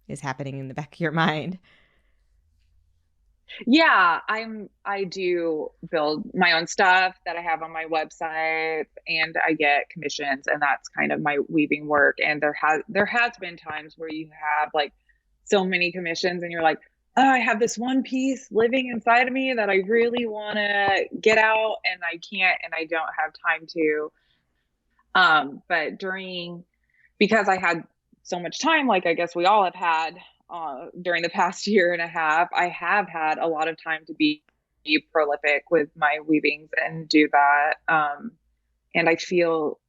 is happening in the back of your mind? Yeah, I do build my own stuff that I have on my website, and I get commissions, and that's kind of my weaving work. And there has been times where you have like so many commissions and you're like, oh, I have this one piece living inside of me that I really want to get out and I can't, and I don't have time to. But because I had so much time, like I guess we all have had during the past year and a half, I have had a lot of time to be prolific with my weavings and do that. And I feel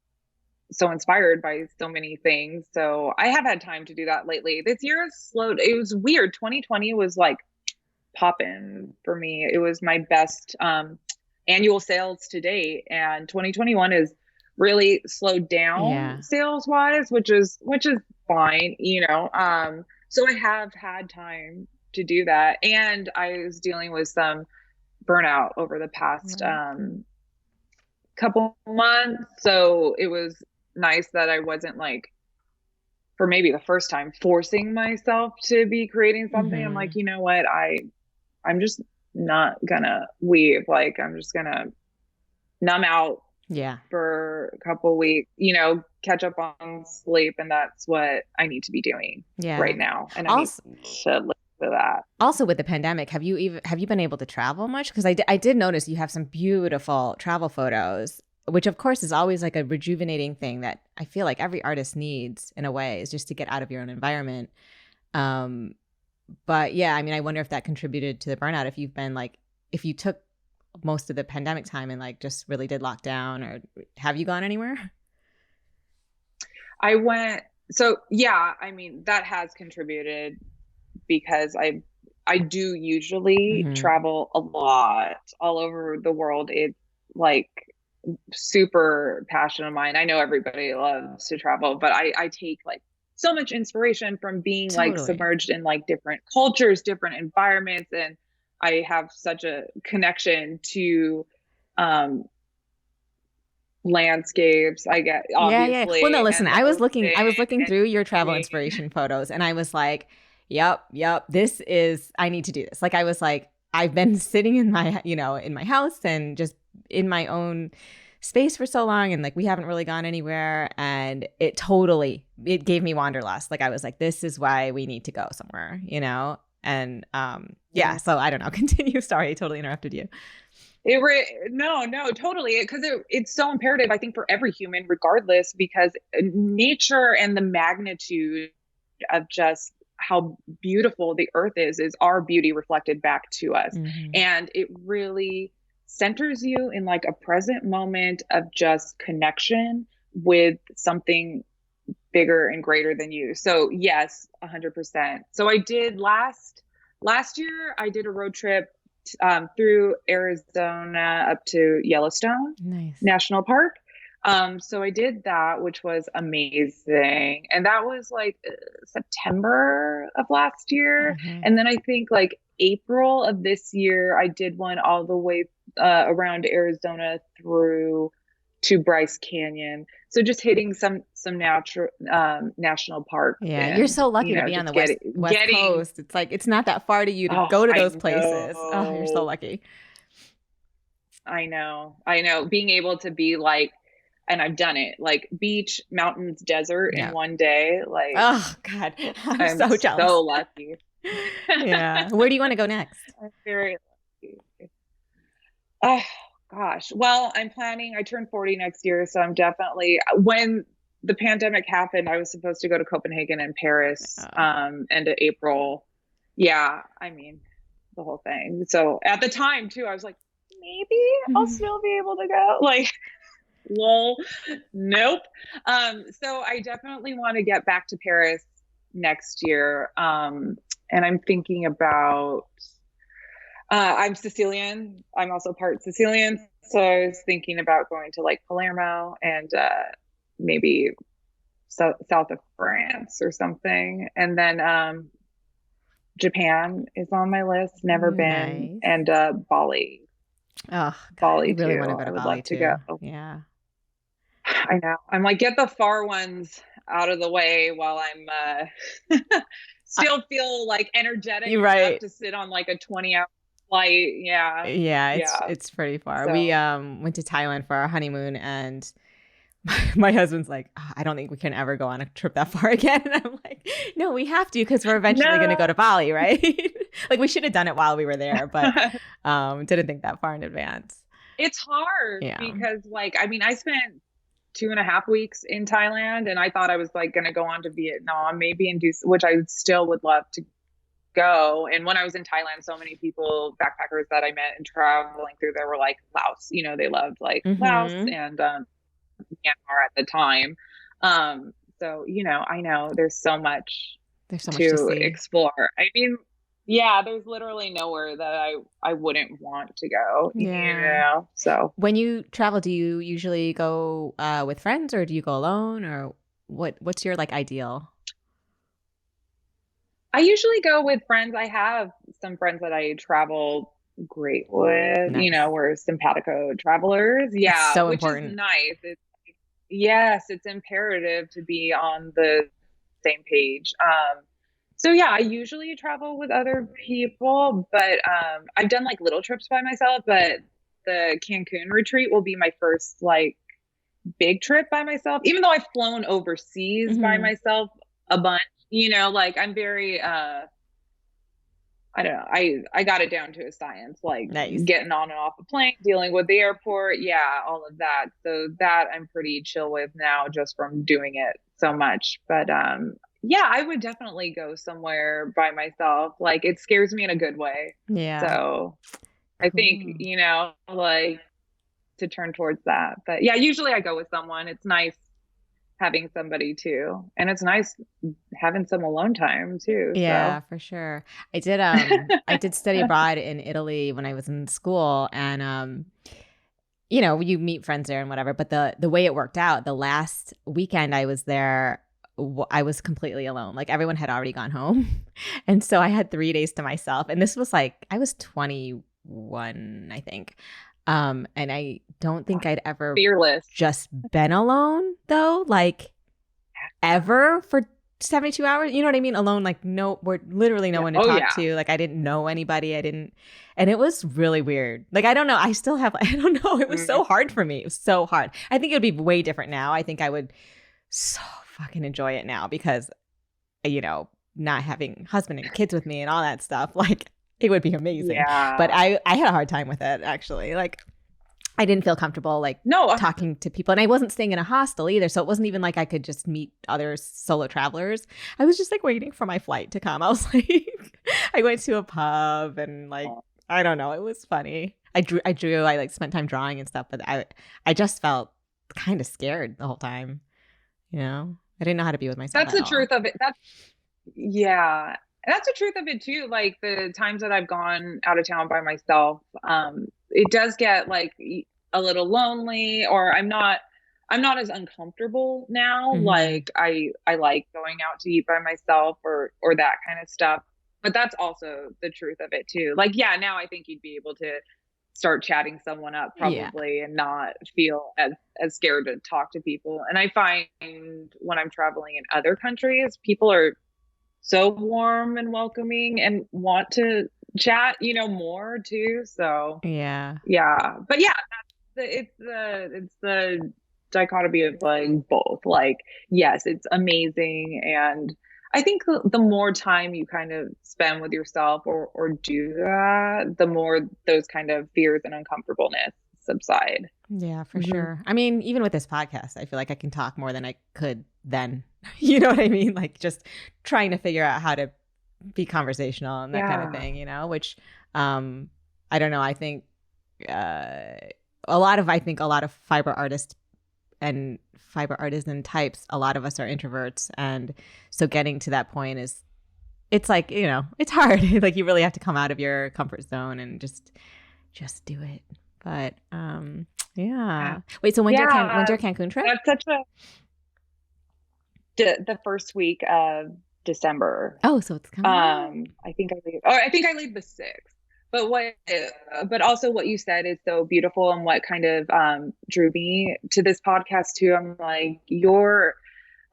so inspired by so many things. So I have had time to do that lately. This year has slowed. It was weird. 2020 was like popping for me. It was my best annual sales to date, and 2021 is really slowed down sales wise, which is fine, so I have had time to do that, and I was dealing with some burnout over the past couple months, so it was nice that I wasn't like, for maybe the first time, forcing myself to be creating something. I'm like, you know what, I'm just not gonna weave. Like, I'm just gonna numb out for a couple weeks, catch up on sleep. And that's what I need to be doing right now. And I need to live for that. Also with the pandemic, have you been able to travel much? Because I did notice you have some beautiful travel photos, which of course is always like a rejuvenating thing that I feel like every artist needs in a way, is just to get out of your own environment. But yeah, I mean, I wonder if that contributed to the burnout, if you've been like, if you took most of the pandemic time and like just really did lockdown, or have you gone anywhere? I went, so yeah, I mean, that has contributed because I do usually travel a lot all over the world. It's like super passion of mine. I know everybody loves to travel, but I take like so much inspiration from being like submerged in like different cultures, different environments. And I have such a connection to landscapes, I get, obviously. Well, no, listen, I was looking through your travel inspiration photos, and I was like, yep, I need to do this. Like, I was like, I've been sitting in my, in my house and just in my own space for so long, and like we haven't really gone anywhere, and it gave me wanderlust. Like, I was like, this is why we need to go somewhere, and so I don't know, continue. Sorry, I totally interrupted you. No, totally, because it's so imperative, I think, for every human, regardless, because nature and the magnitude of just how beautiful the earth is our beauty reflected back to us. And it really centers you in like a present moment of just connection with something bigger and greater than you. So yes, 100%. So I did last year, I did a road trip through Arizona up to Yellowstone National Park. So I did that, which was amazing. And that was like September of last year. And then I think like April of this year, I did one all the way around Arizona through to Bryce Canyon. So just hitting some natural national park. Yeah, and, you're so lucky to be on the West Coast. It's like, it's not that far to you to go to those places. Oh, you're so lucky. I know. Being able to be like, and I've done it, like beach, mountains, desert in one day. Like, oh God, I'm so jealous. So lucky. Yeah. Where do you want to go next? I'm very lucky. Oh gosh. Well, I'm planning, I turn 40 next year. So I'm definitely, when the pandemic happened, I was supposed to go to Copenhagen and Paris, end of April. Yeah. I mean, the whole thing. So at the time too, I was like, maybe I'll still be able to go. Like, lol, nope. So I definitely want to get back to Paris next year. And I'm thinking about, I'm Sicilian. I'm also part Sicilian. So I was thinking about going to like Palermo and maybe south of France or something. And then Japan is on my list. Never been. And Bali. Oh, God, Bali I really too. want to go to Bali too. To go. Yeah. I know. I'm like, get the far ones out of the way while I'm still feel like energetic You're enough right. to sit on like a 20-hour flight. Yeah. Yeah, Yeah. it's pretty far. We So went to Thailand for our honeymoon, and my husband's like, "Oh, I don't think we can ever go on a trip that far again." And I'm like, no, we have to, because we're eventually going to go no. to Bali, right? Like, we should have done it while we were there, but didn't think that far in advance. It's hard Yeah. because like, I mean, I spent 2.5 weeks in Thailand and I thought I was like going to go on to Vietnam, maybe and do, which I still would love to go. And when I was in Thailand, so many people, backpackers that I met and traveling through there were like Laos, they loved like Laos Mm-hmm. and Myanmar at the time. So, I know there's so much There's so much to to see. explore. I mean, yeah, there's literally nowhere that I wouldn't want to go, Yeah. So When you travel, do you usually go with friends, or do you go alone, or what's your like ideal? I usually go with friends. I have some friends that I travel great with, Nice. we're simpatico travelers. That's Yeah, so which is important. nice. Yes, it's imperative to be on the same page. So yeah, I usually travel with other people, but I've done like little trips by myself, but the Cancun retreat will be my first like big trip by myself, even though I've flown overseas by Hmm. myself a bunch, like I'm very I don't know. I got it down to a science, like Nice. getting on and off the plane, dealing with the airport, yeah, all of that. So that I'm pretty chill with now, just from doing it so much. But yeah, I would definitely go somewhere by myself. Like it scares me in a good way. Yeah. So I think Cool. like to turn towards that. But yeah, usually I go with someone. It's nice having somebody too, and it's nice having some alone time too. Yeah, So. for sure. I did study abroad in Italy when I was in school, and you meet friends there and whatever, but the way it worked out, the last weekend I was there, I was completely alone. Like, everyone had already gone home. And so I had 3 days to myself, and this was like I was 21, I think. And I don't think I'd ever Fearless. just been alone, though, like, ever, for 72 hours. You know what I mean? Alone, like, no, we're literally no Yeah. one to Oh talk yeah. to. Like, I didn't know anybody. And it was really weird. Like, I don't know. I still have, I don't know. It was so hard for me. It was so hard. I think it would be way different now. I think I would so fucking enjoy it now, because, not having husband and kids with me and all that stuff, like, it would be amazing. But Yeah. I had a hard time with it, actually. Like, I didn't feel comfortable like No, talking to people, and I wasn't staying in a hostel either, so it wasn't even like I could just meet other solo travelers. I was just like waiting for my flight to come. I was like, I went to a pub, and like, I don't know, it was funny. I like spent time drawing and stuff, but I just felt kind of scared the whole time. I didn't know how to be with myself that's at the all. truth of it. Yeah. And that's the truth of it too. Like the times that I've gone out of town by myself, it does get like a little lonely, or I'm not as uncomfortable now. Mm-hmm. Like I like going out to eat by myself or that kind of stuff. But that's also the truth of it too. Like, yeah, now I think you'd be able to start chatting someone up Yeah. probably and not feel as scared to talk to people. And I find when I'm traveling in other countries, people are so warm and welcoming and want to chat, more too. So Yeah. yeah, but yeah, it's the dichotomy of like both. Like, yes, it's amazing, and I think the more time you kind of spend with yourself or do that, the more those kind of fears and uncomfortableness subside. Yeah, for Hmm. sure. I mean, even with this podcast, I feel like I can talk more than I could then. You know what I mean? Like, just trying to figure out how to be conversational and that kind of Yeah. thing, which I don't know. I think uh a lot of fiber artists and fiber artisan types, a lot of us are introverts, and so getting to that point it's like, it's hard. Like, you really have to come out of your comfort zone and just do it. But yeah. Wait, so when's Yeah, your Cancun trip? that's such a the first week of December. Oh, so it's coming up. I think I leave the 6th. but also what you said is so beautiful, and what kind of drew me to this podcast too. I'm like, you're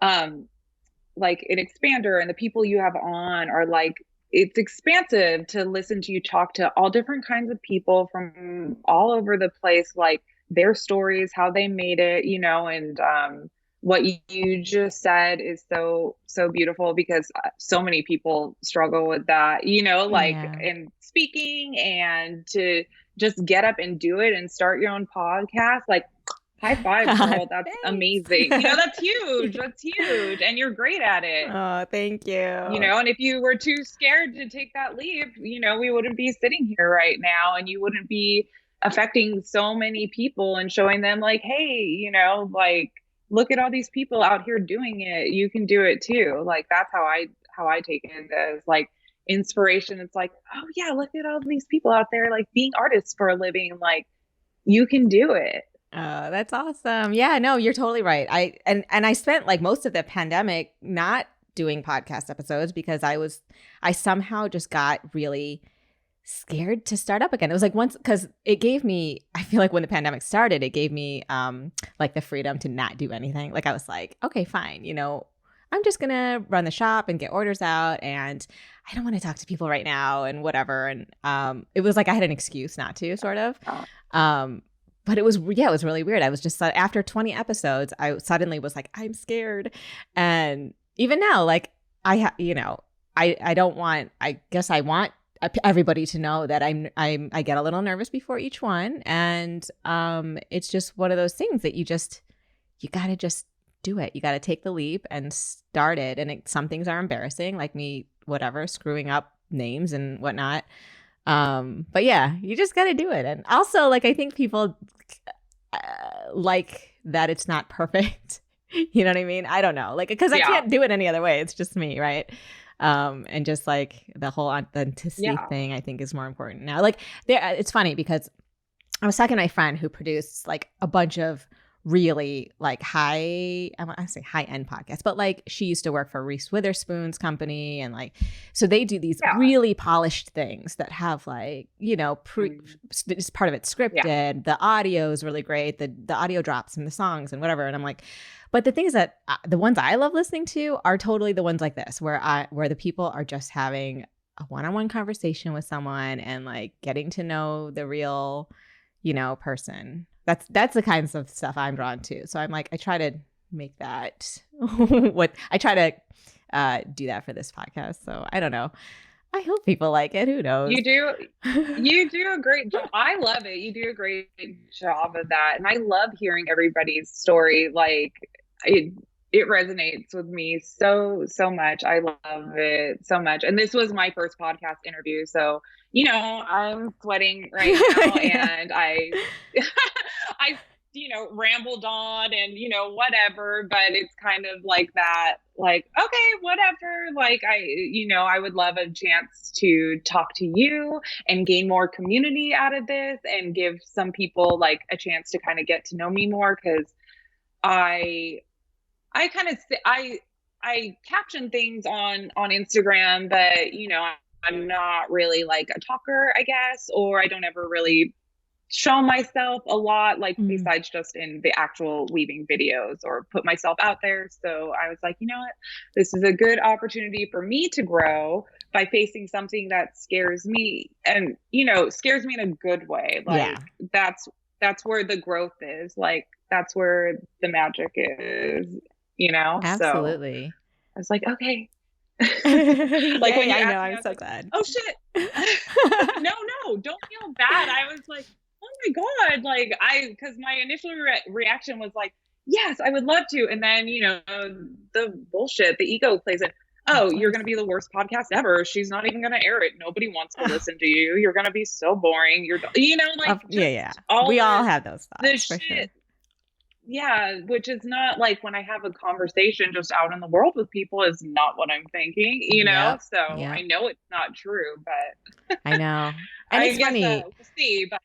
like an expander, and the people you have on are like, it's expansive to listen to you talk to all different kinds of people from all over the place, like their stories, how they made it, and what you just said is so beautiful, because so many people struggle with that, like Yeah. in speaking, and to just get up and do it and start your own podcast, like high five, girl. That's Thanks. amazing. That's huge. That's huge. And you're great at it. Oh, thank you. And if you were too scared to take that leap, we wouldn't be sitting here right now, and you wouldn't be affecting so many people and showing them like, hey, like, look at all these people out here doing it. You can do it too. Like, that's how I take it, as like inspiration. It's like, oh yeah, look at all these people out there like being artists for a living. Like, you can do it. Oh, that's awesome. Yeah, no, you're totally right. I spent like most of the pandemic not doing podcast episodes because I somehow just got really scared to start up again. It was like once, because it gave me, I feel like when the pandemic started, it gave me like the freedom to not do anything. Like I was like, okay, fine, I'm just gonna run the shop and get orders out, and I don't want to talk to people right now and whatever. And it was like I had an excuse not to, sort of. But it was really weird. I was just, after 20 episodes, I suddenly was like, I'm scared. And even now, like I don't want, I guess I want everybody to know that I get a little nervous before each one. And it's just one of those things that you got to just do it. You got to take the leap and start it. And some things are embarrassing, like me, whatever, screwing up names and whatnot. But yeah, you just got to do it. And also, like, I think people like that it's not perfect. You know what I mean? I don't know. Like, because I can't do it any other way. It's just me, right? And just like the whole authenticity thing, I think is more important now. Like, it's funny because I was talking to my friend who produced like a bunch of really like I want to say high end podcasts, but like she used to work for Reese Witherspoon's company, and like, so they do these really polished things that have like, it's part of it scripted. The audio is really great. The audio drops and the songs and whatever. And I'm like, but the thing is that the ones I love listening to are totally the ones like this, where the people are just having a one-on-one conversation with someone and like getting to know the real, person. That's the kinds of stuff I'm drawn to. So I'm like, I try to make that I try to do that for this podcast. So I don't know. I hope people like it. Who knows? You do a great job. I love it. You do a great job of that. And I love hearing everybody's story. Like it resonates with me so much. I love it so much. And this was my first podcast interview. So, I'm sweating right now. And I rambled on and, whatever, but it's kind of like that, like, okay, whatever. Like I would love a chance to talk to you and gain more community out of this, and give some people like a chance to kind of get to know me more. 'Cause I caption things on Instagram, but I'm not really like a talker, I guess, or I don't ever really show myself a lot, like besides just in the actual weaving videos, or put myself out there. So I was like, you know what, this is a good opportunity for me to grow by facing something that scares me, and scares me in a good way. Like that's where the growth is. Like that's where the magic is, Absolutely. So I was like, okay. Like when I know, I'm so glad. Oh shit. No, don't feel bad. I was like, oh my God. Like because my initial reaction was like, yes, I would love to. And then, the bullshit, the ego plays it. Oh, you're going to be the worst podcast ever. She's not even going to air it. Nobody wants to listen to you. You're going to be so boring. We all have those thoughts. For sure. Yeah, which is not like when I have a conversation just out in the world with people is not what I'm thinking, So I know it's not true, but I know. And it's funny. We'll see, but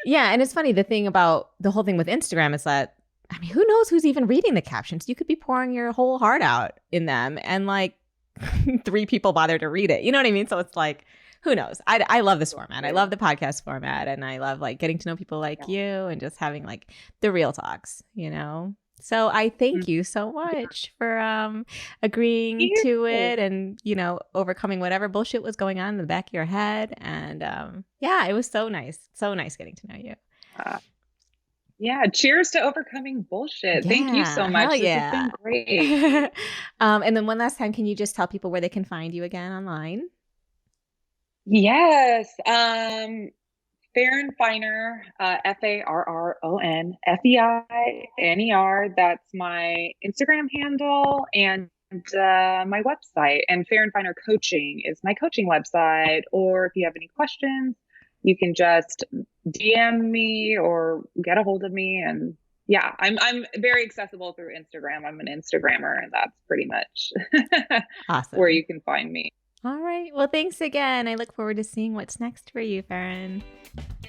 yeah, and it's funny. The thing about the whole thing with Instagram is that, I mean, who knows who's even reading the captions? You could be pouring your whole heart out in them, and like 3 people bother to read it. You know what I mean? So it's like, who knows? I love this format. I love the podcast format, and I love like getting to know people like you and just having like the real talks, you know? So I thank you so much for agreeing to it and, you know, overcoming whatever bullshit was going on in the back of your head. And yeah, it was so nice. So nice getting to know you. Yeah. Cheers to overcoming bullshit. Thank you so much. This has been great. And then one last time, can you just tell people where they can find you again online? Yes. Farron Feiner, FarronFeiner. That's my Instagram handle and my website. And Farron Feiner Coaching is my coaching website. Or if you have any questions, you can just DM me or get a hold of me. And yeah, I'm very accessible through Instagram. I'm an Instagrammer, and that's pretty much awesome. Where you can find me. All right. Well, thanks again. I look forward to seeing what's next for you, Farron.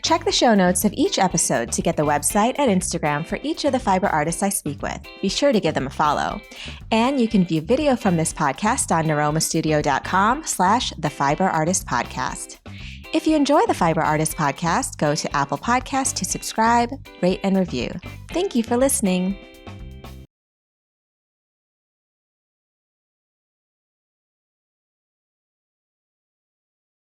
Check the show notes of each episode to get the website and Instagram for each of the fiber artists I speak with. Be sure to give them a follow. And you can view video from this podcast on niromastudio.com/thefiberartistpodcast. If you enjoy the Fiber Artist Podcast, go to Apple Podcasts to subscribe, rate, and review. Thank you for listening.